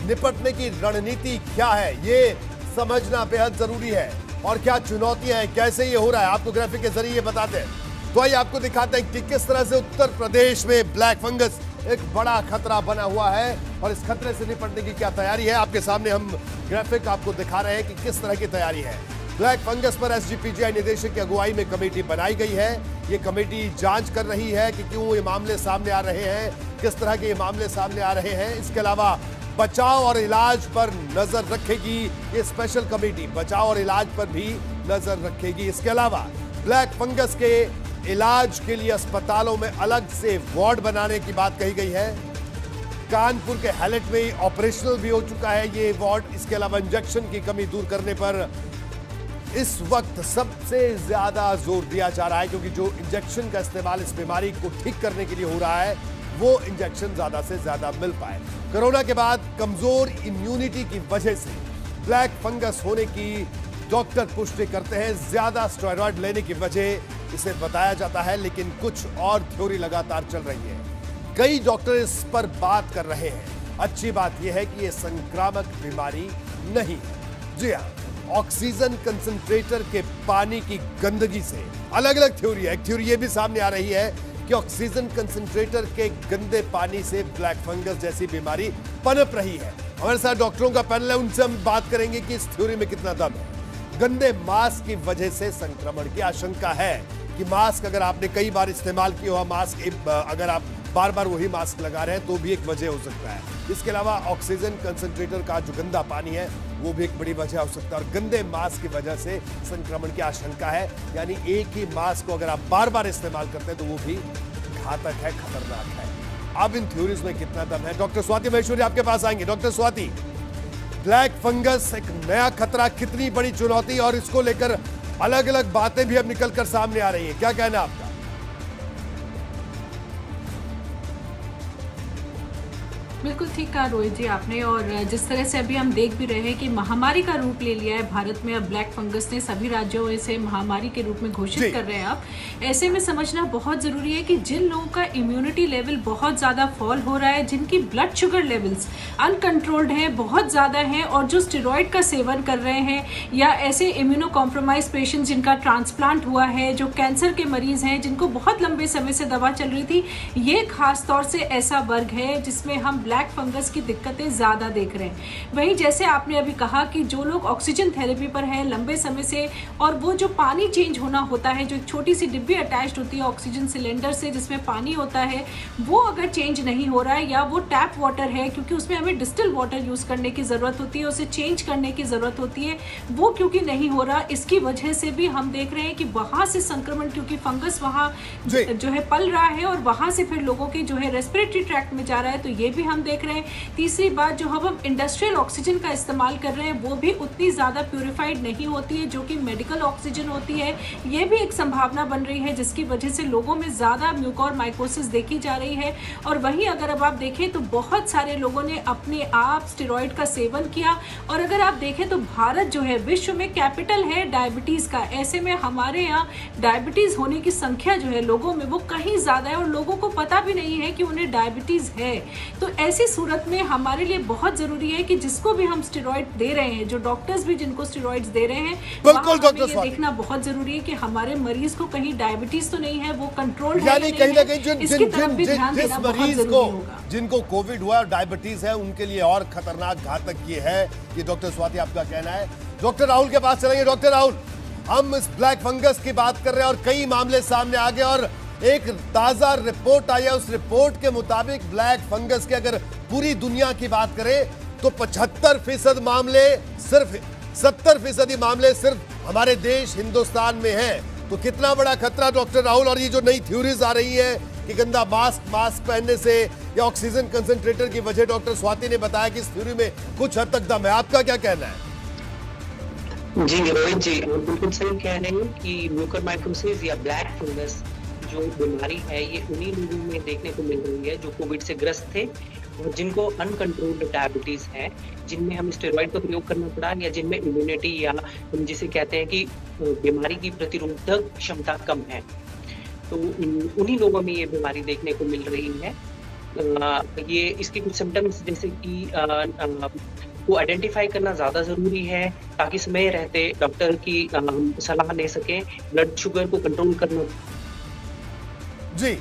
निपटने की रणनीति क्या है, ये समझना बेहद जरूरी है। और क्या चुनौतियां हैं, कैसे ये हो रहा है, आपको ग्राफिक के जरिए बताते हैं। तो आइए आपको दिखाते हैं कि किस तरह से उत्तर प्रदेश में ब्लैक फंगस एक बड़ा खतरा बना हुआ है और इस खतरे से निपटने की क्या तैयारी है। आपके सामने हम ग्राफिक आपको दिखा रहे हैं कि किस तरह की तैयारी है। ब्लैक फंगस पर एसजीपीजीआई निदेशक की अगुवाई में कमेटी बनाई गई है। ये कमेटी जांच कर रही है कि क्यों ये मामले सामने आ रहे हैं, किस तरह के ये मामले सामने आ रहे हैं। इसके अलावा बचाव और इलाज पर नजर रखेगी ये स्पेशल कमेटी, बचाव और इलाज पर भी नजर रखेगी। इसके अलावा ब्लैक फंगस के इलाज के लिए अस्पतालों में अलग से वार्ड बनाने की बात कही गई है। कानपुर के हैलेट में ऑपरेशनल भी हो चुका है ये वार्ड। इसके अलावा इंजेक्शन की कमी दूर करने पर इस वक्त सबसे ज्यादा जोर दिया जा रहा है, क्योंकि जो इंजेक्शन का इस्तेमाल इस बीमारी को ठीक करने के लिए हो रहा है वो इंजेक्शन ज्यादा से ज्यादा मिल पाए। कोरोना के बाद कमजोर इम्यूनिटी की वजह से ब्लैक फंगस होने की डॉक्टर पुष्टि करते हैं। ज्यादा स्टेरॉयड लेने की वजह इसे बताया जाता है, लेकिन कुछ और थ्योरी लगातार चल रही है। कई डॉक्टर इस पर बात कर रहे हैं। अच्छी बात यह है कि यह संक्रामक बीमारी नहीं है। जी हाँ, ऑक्सीजन कंसंट्रेटर के पानी की गंदगी से अलग अलग थ्योरी है। एक थ्योरी यह भी सामने आ रही है कि ऑक्सीजन कंसंट्रेटर के गंदे पानी से ब्लैक फंगस जैसी बीमारी पनप रही है। हमारे साथ डॉक्टरों का पैनल है, उनसे हम बात करेंगे कि इस थ्योरी में कितना दम है। गंदे मास्क की वजह से संक्रमण की आशंका है कि मास्क अगर आपने कई बार इस्तेमाल किया हुआ मास्क, अगर आप बार बार वही मास्क लगा रहे हैं तो भी एक वजह हो सकता है। इसके अलावा ऑक्सीजन कंसंट्रेटर का जो गंदा पानी है वो भी एक बड़ी वजह हो सकता है। और गंदे मास्क की वजह से संक्रमण की आशंका है, यानी एक ही मास्क को अगर आप बार बार इस्तेमाल करते हैं तो वो भी घातक है, खतरनाक है। अब इन थ्योरीज में कितना दम है, डॉक्टर स्वाति माहेश्वरी आपके पास आएंगे। डॉक्टर स्वाति, ब्लैक फंगस एक नया खतरा, कितनी बड़ी चुनौती, और इसको लेकर अलग अलग बातें भी अब निकलकर सामने आ रही है, क्या कहना है आपका? बिल्कुल ठीक कहा रोहित जी आपने। और जिस तरह से अभी हम देख भी रहे हैं कि महामारी का रूप ले लिया है भारत में, अब ब्लैक फंगस ने सभी राज्यों से महामारी के रूप में घोषित कर रहे हैं। अब ऐसे में समझना बहुत ज़रूरी है कि जिन लोगों का इम्यूनिटी लेवल बहुत ज़्यादा फॉल हो रहा है, जिनकी ब्लड शुगर लेवल्स अनकंट्रोल्ड हैं, बहुत ज़्यादा हैं, और जो स्टेरॉइड का सेवन कर रहे हैं, या ऐसे इम्यूनो कॉम्प्रोमाइज पेशेंट्स जिनका ट्रांसप्लांट हुआ है, जो कैंसर के मरीज़ हैं, जिनको बहुत लंबे समय से दवा चल रही थी, ये खास तौर से ऐसा वर्ग है जिसमें हम ब्लैक फंगस की दिक्कतें ज़्यादा देख रहे हैं। वहीं जैसे आपने अभी कहा कि जो लोग ऑक्सीजन थेरेपी पर हैं लंबे समय से, और वो जो पानी चेंज होना होता है, जो एक छोटी सी डिब्बी अटैच्ड होती है ऑक्सीजन सिलेंडर से जिसमें पानी होता है, वो अगर चेंज नहीं हो रहा है, या वो टैप वाटर है क्योंकि उसमें हमें डिस्टिल वाटर यूज़ करने की ज़रूरत होती है, उसे चेंज करने की ज़रूरत होती है, वो क्योंकि नहीं हो रहा, इसकी वजह से भी हम देख रहे हैं कि वहाँ से संक्रमण, क्योंकि फंगस वहाँ जो है पल रहा है और वहाँ से फिर लोगों के जो है रेस्पिरेटरी ट्रैक्ट में जा रहा है, तो ये भी हम देख रहे हैं। तीसरी बात, जो हम इंडस्ट्रियल ऑक्सीजन का इस्तेमाल कर रहे हैं वो भी उतनी ज़्यादा प्यूरिफाइड नहीं होती है जो कि मेडिकल ऑक्सीजन होती है। ये भी एक संभावना बन रही है जिसकी वजह से लोगों में ज़्यादा म्यूकोरमाइकोसिस देखी जा रही है। और वहीं अगर अब आप देखें तो बहुत सारे लोगों ने अपने आप स्टेरॉइड का सेवन किया। और अगर आप देखें तो भारत जो है विश्व में कैपिटल है डायबिटीज़ का, ऐसे में हमारे यहाँ डायबिटीज़ होने की संख्या जो है लोगों में वो कहीं ज़्यादा है, और लोगों को पता भी नहीं है कि उन्हें डायबिटीज़ है। तो ऐसी सूरत में हमारे लिए बहुत जरूरी है कि जिसको भी हम स्टेरॉइड दे रहे हैं, जो डॉक्टर्स भी जिनको स्टेरॉइड्स दे रहे हैं, बिल्कुल डॉक्टर ये देखना बहुत जरूरी है कि हमारे मरीज को कहीं डायबिटीज तो नहीं है, वो कंट्रोल है, यानी कहीं ना कहीं जिस मरीज को जिनको कोविड हुआ और डायबिटीज है उनके लिए और खतरनाक घातक ये है। ये डॉक्टर स्वाति आपका कहना है। डॉक्टर राहुल के पास चलेंगे। डॉक्टर राहुल, हम इस ब्लैक फंगस की बात कर रहे हैं और कई मामले सामने आ गए, और एक ताजा रिपोर्ट आई है। उस रिपोर्ट के मुताबिक ब्लैक फंगस के अगर पूरी दुनिया की बात करें तो 75% मामले सिर्फ 70% मामले सिर्फ हमारे देश हिंदुस्तान में हैं। तो कितना बड़ा खतरा डॉक्टर राहुल, और ये जो नई थ्योरीज आ रही है कि गंदा मास्क पहनने से या ऑक्सीजन कंसंट्रेटर की वजह, डॉक्टर स्वाति ने बताया कि इस थ्योरी में कुछ हद तक दम है। आपका क्या कहना है? जी रोहित जी, आप बिल्कुल सही कह रहे हैं कि म्यूकरमाइकोसिस या ब्लैक फंगस जो बीमारी है ये उन्हीं लोगों में देखने को मिल रही है जो कोविड से ग्रस्त थे और जिनको अनकंट्रोल्ड डायबिटीज है, जिनमें हम स्टेरॉइड का प्रयोग करना पड़ा या जिनमें इम्यूनिटी या हम जिसे कहते हैं कि बीमारी की प्रतिरोधक क्षमता कम है, तो उन्हीं लोगों में ये बीमारी देखने को मिल रही है। ये इसके कुछ सिम्टम्स जैसे कि को आइडेंटिफाई करना ज़्यादा ज़रूरी है ताकि समय रहते डॉक्टर की सलाह ले सकें। ब्लड शुगर को कंट्रोल करना। जी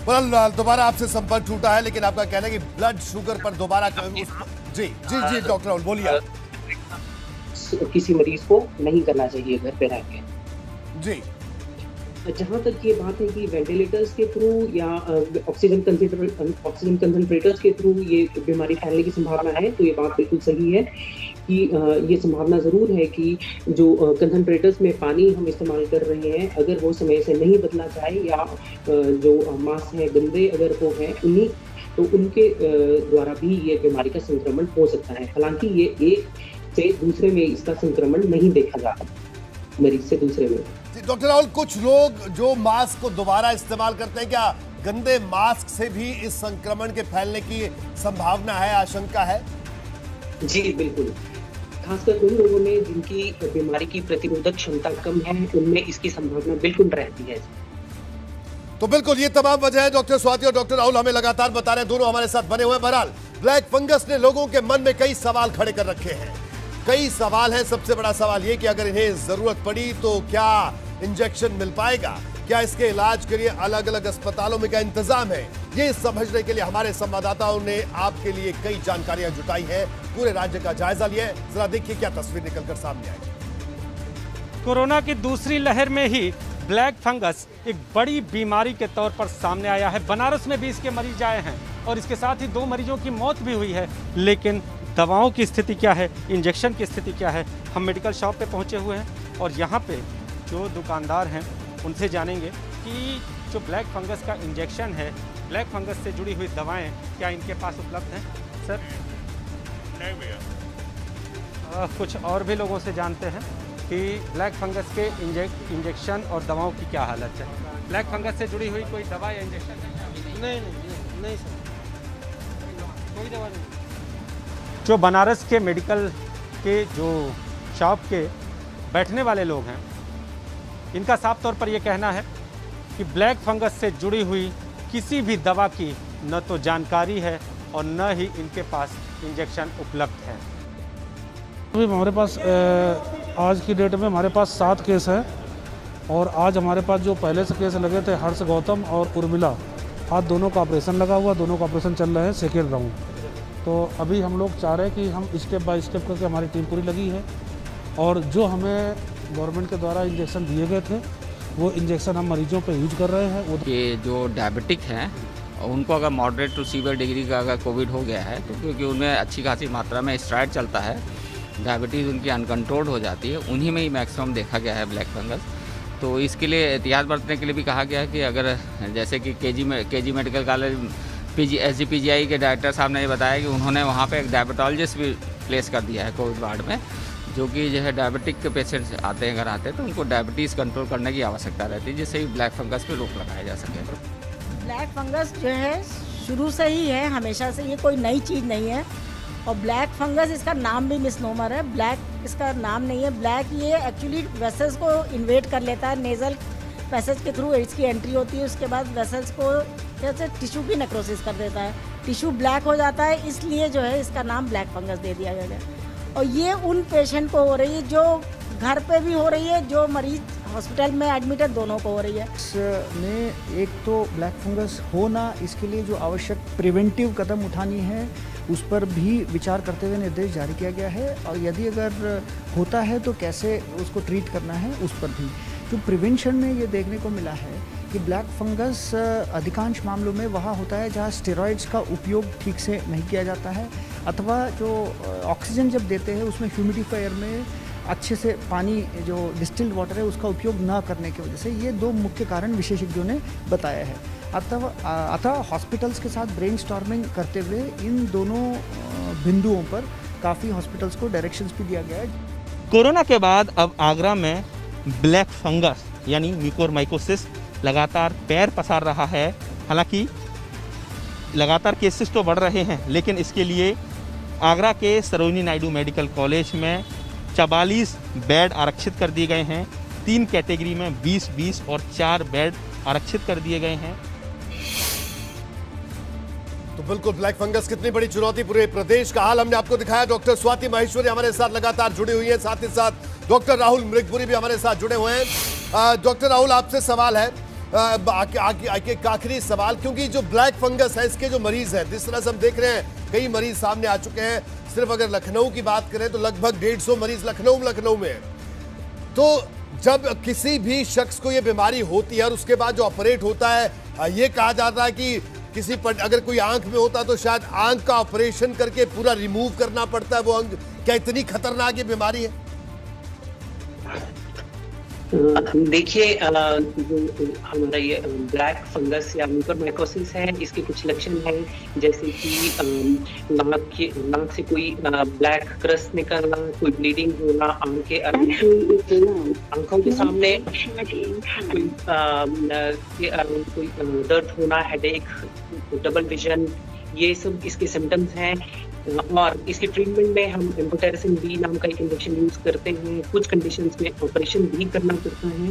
दोबारा आपसे संपर्क टूटा है, लेकिन आपका कहना है कि ब्लड शुगर पर दोबारा जी डॉक्टर राहुल बोलिए। किसी मरीज को नहीं करना चाहिए घर पे रह के। जी जहाँ तक ये बात है कि वेंटिलेटर्स के थ्रू या ऑक्सीजन कंसंट्रेटर्स के थ्रू ये बीमारी फैलने की संभावना है, तो ये बात बिल्कुल सही है कि ये संभावना ज़रूर है कि जो कंसंट्रेटर्स में पानी हम इस्तेमाल कर रहे हैं अगर वो समय से नहीं बदला जाए या जो मास्क है गंदे अगर वो हैं उन्हीं तो उनके द्वारा भी ये बीमारी का संक्रमण हो सकता है। हालांकि ये एक से दूसरे में इसका संक्रमण नहीं देखा जाता, मरीज से दूसरे में। डॉक्टर राहुल, कुछ लोग जो मास्क को दोबारा इस्तेमाल करते हैं, क्या गंदे मास्क से भी इस संक्रमण के फैलने की संभावना है, आशंका है? जी बिल्कुल, खासकर उन लोगों में जिनकी बीमारी की प्रतिरोधक क्षमता कम है उनमें इसकी संभावना बिल्कुल रहती है। तो बिल्कुल ये तमाम वजह है डॉक्टर स्वाति और डॉक्टर राहुल हमें लगातार बता रहे हैं, दोनों हमारे साथ बने हुए हैं। बहरहाल ब्लैक फंगस ने लोगों के मन में कई सवाल खड़े कर रखे हैं, कई सवाल हैं। सबसे बड़ा सवाल ये कि अगर इन्हें जरूरत पड़ी तो क्या इंजेक्शन मिल पाएगा, क्या इसके इलाज के लिए अलग अलग अस्पतालों में क्या इंतजाम है, ये समझने के लिए हमारे संवाददाताओं ने आपके लिए कई जानकारियां जुटाई हैं, पूरे राज्य का जायजा लिया है। जरा देखिए क्या तस्वीर निकलकर सामने आई। कोरोना की दूसरी लहर में ही ब्लैक फंगस एक बड़ी बीमारी के तौर पर सामने आया है। बनारस में भी इसके मरीज आए हैं और इसके साथ ही 2 मरीजों की मौत भी हुई है। लेकिन दवाओं की स्थिति क्या है, इंजेक्शन की स्थिति क्या है, हम मेडिकल शॉप पे पहुंचे हुए हैं और यहाँ पे जो दुकानदार हैं उनसे जानेंगे कि जो ब्लैक फंगस का इंजेक्शन है, ब्लैक फंगस से जुड़ी हुई दवाएं क्या इनके पास उपलब्ध हैं। सर नहीं भैया, कुछ और भी लोगों से जानते हैं कि ब्लैक फंगस के इंजेक्शन और दवाओं की क्या हालत है। ब्लैक फंगस से जुड़ी हुई कोई दवा या इंजेक्शन है? नहीं सर, कोई दवा नहीं। जो बनारस के मेडिकल के जो शॉप के बैठने वाले लोग हैं, इनका साफ तौर पर यह कहना है कि ब्लैक फंगस से जुड़ी हुई किसी भी दवा की न तो जानकारी है और न ही इनके पास इंजेक्शन उपलब्ध है। अभी हमारे पास आज की डेट में हमारे पास 7 केस है और आज हमारे पास जो पहले से केस लगे थे हर्ष गौतम और उर्मिला, आज दोनों का ऑपरेशन लगा हुआ, दोनों का ऑपरेशन चल रहा है सेकेंड राउंड। तो अभी हम लोग चाह रहे हैं कि हम स्टेप बाय स्टेप करके हमारी टीम पूरी लगी है और जो हमें गवर्नमेंट के द्वारा इंजेक्शन दिए गए थे वो इंजेक्शन हम मरीजों पे यूज कर रहे हैं। ये जो डायबिटिक हैं उनको अगर मॉडरेट टू सीवियर डिग्री का अगर कोविड हो गया है तो क्योंकि उनमें अच्छी खासी मात्रा में स्टेरॉइड चलता है, डायबिटीज़ उनकी अनकंट्रोल्ड हो जाती है, उन्हीं में ही मैक्सिमम देखा गया है ब्लैक फंगस। तो इसके लिए एहतियात बरतने के लिए भी कहा गया है कि अगर जैसे कि केजी मेडिकल कॉलेज SGPGI के डायरेक्टर साहब ने ये बताया कि उन्होंने वहाँ पे एक डायबिटोलॉजिस्ट भी प्लेस कर दिया है कोविड वार्ड में, जो कि जो है डायबिटिक के पेशेंट्स आते हैं, अगर आते हैं तो उनको डायबिटीज़ कंट्रोल करने की आवश्यकता रहती है, जिससे ब्लैक फंगस पे रोक लगाया जा सके। ब्लैक फंगस जो है शुरू से ही है, हमेशा से, ये कोई नई चीज़ नहीं है। और ब्लैक फंगस इसका नाम भी मिसनोमर है, ब्लैक इसका नाम नहीं है। ब्लैक ये एक्चुअली वेसल्स को इन्वेट कर लेता है, नेज़ल पैसेज के थ्रू इसकी एंट्री होती है, उसके बाद वेसल्स को जैसे टिश्यू की नेक्रोसिस कर देता है, टिश्यू ब्लैक हो जाता है, इसलिए जो है इसका नाम ब्लैक फंगस दे दिया गया है। और ये उन पेशेंट को हो रही है जो घर पे भी हो रही है, जो मरीज हॉस्पिटल में एडमिट है, दोनों को हो रही है। इसने एक तो ब्लैक फंगस होना, इसके लिए जो आवश्यक प्रिवेंटिव कदम उठानी है उस पर भी विचार करते हुए निर्देश जारी किया गया है और यदि अगर होता है तो कैसे उसको ट्रीट करना है उस पर भी। जो प्रिवेंशन में ये देखने को मिला है कि कि ब्लैक फंगस अधिकांश मामलों में वहाँ होता है जहाँ स्टेरॉइड्स का उपयोग ठीक से नहीं किया जाता है, अथवा जो ऑक्सीजन जब देते हैं उसमें ह्यूमिडिफायर में अच्छे से पानी जो डिस्टिल्ड वाटर है उसका उपयोग न करने की वजह से, ये 2 मुख्य कारण विशेषज्ञों ने बताया है। अतः हॉस्पिटल्स के साथ ब्रेनस्टॉर्मिंग करते हुए इन दोनों बिंदुओं पर काफ़ी हॉस्पिटल्स को डायरेक्शंस भी दिया गया है। कोरोना के बाद अब आगरा में ब्लैक फंगस यानी म्यूकोरमाइकोसिस लगातार पैर पसार रहा है। हालांकि लगातार केसेस तो बढ़ रहे हैं, लेकिन इसके लिए आगरा के सरोजिनी नायडू मेडिकल कॉलेज में 44 बेड आरक्षित कर दिए गए हैं। 3 कैटेगरी में 20-20 और 4 बेड आरक्षित कर दिए गए हैं। तो बिल्कुल ब्लैक फंगस कितनी बड़ी चुनौती पूरे प्रदेश का हाल हमने आपको दिखाया। डॉक्टर स्वाति महेश्वरी हमारे साथ लगातार जुड़ी हुई है, साथ ही साथ डॉक्टर राहुल मृगपुरी भी हमारे साथ जुड़े हुए हैं। डॉक्टर राहुल, आपसे सवाल है, आखिरी सवाल, क्योंकि जो ब्लैक फंगस है इसके जो मरीज हैं, जिस तरह से हम देख रहे हैं कई मरीज सामने आ चुके हैं। सिर्फ अगर लखनऊ की बात करें तो लगभग 150 मरीज लखनऊ में है। तो जब किसी भी शख्स को यह बीमारी होती है और उसके बाद जो ऑपरेट होता है, ये कहा जाता है कि किसी पर अगर कोई आंख में होता तो शायद आंख का ऑपरेशन करके पूरा रिमूव करना पड़ता है वो अंग। क्या इतनी खतरनाक ये बीमारी है? देखिए, जो हमारा ये ब्लैक फंगस या म्यूकोरमाइकोसिस है, इसके कुछ लक्षण हैं, जैसे कि नाक से कोई ब्लैक क्रस्ट निकलना, कोई ब्लीडिंग होना, आंखों के सामने कोई दर्द होना, हेडेक, डबल विजन, ये सब इसके सिम्टम्स हैं। और इसके ट्रीटमेंट में हम एम्फोटेरिसिन बी नाम का एक इंजेक्शन यूज करते हैं। कुछ कंडीशंस में ऑपरेशन भी करना पड़ता है,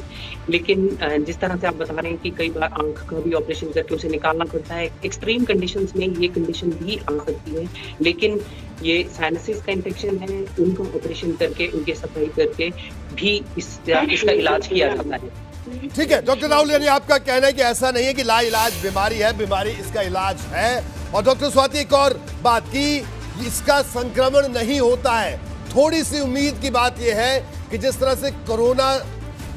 लेकिन जिस तरह से आप बता रहे हैं कि कई बार आंख का भी ऑपरेशन करके उसे निकालना पड़ता है, एक्सट्रीम कंडीशंस में ये कंडीशन भी आ सकती है। लेकिन ये साइनसिस का इन्फेक्शन है, उनका ऑपरेशन करके, उनकी सफाई करके भी इसका इलाज किया जाता है। ठीक है डॉक्टर राहुल, यानी आपका कहना है कि ऐसा नहीं है कि लाइलाज बीमारी है, बीमारी इसका इलाज है। और डॉक्टर स्वाति, एक और बात की इसका संक्रमण नहीं होता है। थोड़ी सी उम्मीद की बात यह है कि जिस तरह से कोरोना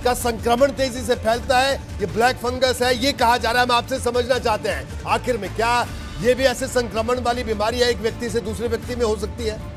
का संक्रमण तेजी से फैलता है, ये ब्लैक फंगस है, ये कहा जा रहा है। हम आपसे समझना चाहते हैं आखिर में क्या ये भी ऐसे संक्रमण वाली बीमारी है, एक व्यक्ति से दूसरे व्यक्ति में हो सकती है?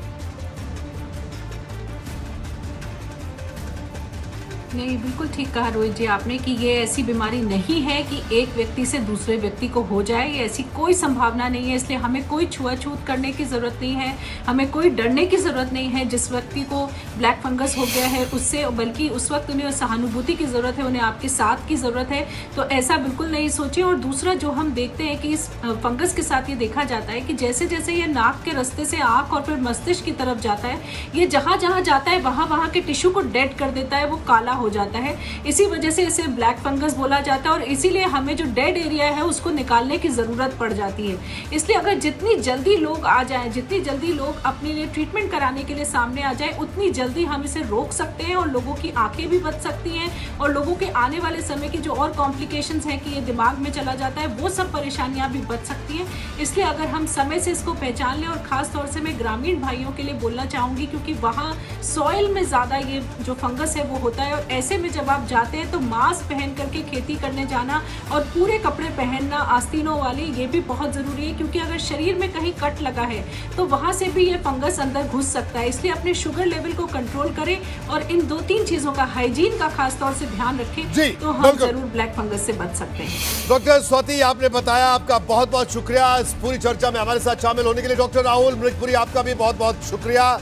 नहीं, बिल्कुल ठीक कहा रोहित जी आपने कि ये ऐसी बीमारी नहीं है कि एक व्यक्ति से दूसरे व्यक्ति को हो जाए, ये ऐसी कोई संभावना नहीं है। इसलिए हमें कोई छुआछूत करने की ज़रूरत नहीं है, हमें कोई डरने की ज़रूरत नहीं है जिस व्यक्ति को ब्लैक फंगस हो गया है उससे, बल्कि उस वक्त उन्हें सहानुभूति की ज़रूरत है, उन्हें आपके साथ की ज़रूरत है। तो ऐसा बिल्कुल नहीं सोचें। और दूसरा जो हम देखते हैं कि इस फंगस के साथ ये देखा जाता है कि जैसे जैसे ये नाक के रास्ते से आँख और फिर मस्तिष्क की तरफ जाता है, ये जहाँ जहाँ जाता है वहाँ के टिश्यू को डेड कर देता है, वो काला हो जाता है। इसी वजह से इसे ब्लैक फंगस बोला जाता है और इसीलिए हमें जो डेड एरिया है उसको निकालने की ज़रूरत पड़ जाती है। इसलिए अगर जितनी जल्दी लोग आ जाएं, जितनी जल्दी लोग अपने लिए ट्रीटमेंट कराने के लिए सामने आ जाएं, उतनी जल्दी हम इसे रोक सकते हैं और लोगों की आंखें भी बच सकती हैं और लोगों के आने वाले समय की जो और कॉम्प्लिकेशंस हैं कि ये दिमाग में चला जाता है, वो सब परेशानियाँ भी बच सकती हैं। इसलिए अगर हम समय से इसको पहचान लें, और ख़ास तौर से मैं ग्रामीण भाइयों के लिए बोलना चाहूँगी क्योंकि वहाँ सॉइल में ज़्यादा ये जो फंगस है वो होता है, और ऐसे में जब आप जाते हैं तो मास्क पहन करके खेती करने जाना और पूरे कपड़े पहनना आस्तीनों वाले, ये भी बहुत ज़रूरी है क्योंकि अगर शरीर में कहीं कट लगा है तो वहाँ से भी ये फंगस अंदर घुस सकता है। इसलिए अपने शुगर लेवल को कंट्रोल करें और इन 2-3 चीज़ों का, हाइजीन का खास तौर से ध्यान रखें, तो हम जरूर ब्लैक फंगस से बच सकते हैं। डॉक्टर स्वाति, आपने बताया, आपका बहुत बहुत शुक्रिया इस पूरी चर्चा में हमारे साथ शामिल होने के लिए। डॉक्टर राहुल मृगपुरी, आपका भी बहुत बहुत शुक्रिया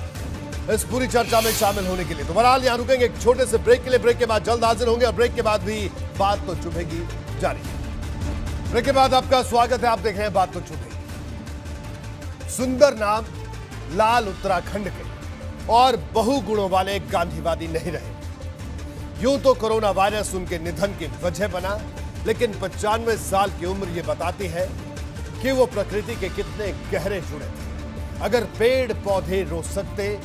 इस पूरी चर्चा में शामिल होने के लिए। तो बहरहाल यहाँ रुकेंगे एक छोटे से ब्रेक के लिए, ब्रेक के बाद जल्द हाजिर होंगे और ब्रेक के बाद भी बात तो चुभेगी जारी। ब्रेक के बाद आपका स्वागत है, आप देख रहे हैं बात तो चुभेगी। सुंदर नाम लाल उत्तराखंड के और बहुगुणों वाले गांधीवादी नहीं रहे। यूं तो कोरोना वायरस उनके निधन की वजह बना, लेकिन 95 साल की उम्र ये बताती है कि वो प्रकृति के कितने गहरे जुड़े थे। अगर पेड़ पौधे रो सकते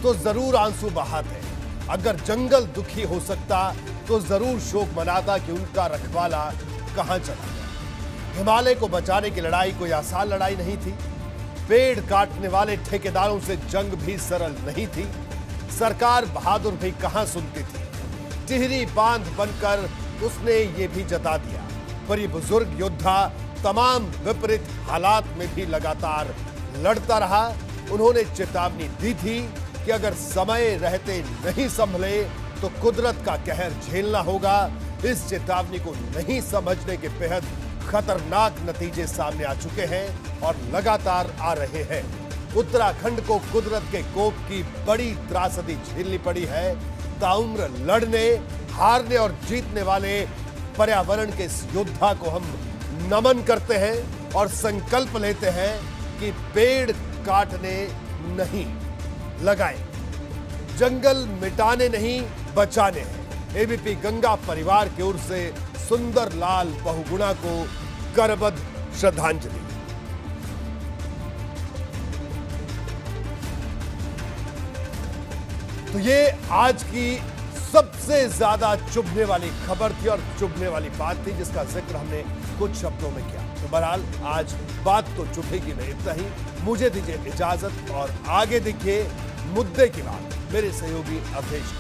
तो जरूर आंसू बहाते, अगर जंगल दुखी हो सकता तो जरूर शोक मनाता कि उनका रखवाला कहां चला गया। हिमालय को बचाने की लड़ाई कोई आसान लड़ाई नहीं थी। पेड़ काटने वाले ठेकेदारों से जंग भी सरल नहीं थी। सरकार बहादुर भी कहां सुनती थी। टिहरी बांध बनकर उसने ये भी जता दिया पर ये बुजुर्ग योद्धा तमाम विपरीत हालात में भी लगातार लड़ता रहा। उन्होंने चेतावनी दी थी कि अगर समय रहते नहीं संभले तो कुदरत का कहर झेलना होगा। इस चेतावनी को नहीं समझने के बेहद खतरनाक नतीजे सामने आ चुके हैं और लगातार आ रहे हैं। उत्तराखंड को कुदरत के कोप की बड़ी त्रासदी झेलनी पड़ी है। ताउम्र लड़ने, हारने और जीतने वाले पर्यावरण के इस योद्धा को हम नमन करते हैं और संकल्प लेते हैं कि पेड़ काटने नहीं, लगाएं। जंगल मिटाने नहीं, बचाने हैं। एबीपी गंगा परिवार की ओर से सुंदर लाल बहुगुणा को करबद्ध श्रद्धांजलि। तो ये आज की सबसे ज्यादा चुभने वाली खबर थी और चुभने वाली बात थी जिसका जिक्र हमने कुछ शब्दों में किया। तो बहरहाल आज बात तो चुभेगी नहीं, इतना ही। मुझे दीजिए इजाजत और आगे देखिए मुद्दे की बात मेरे सहयोगी अवधेश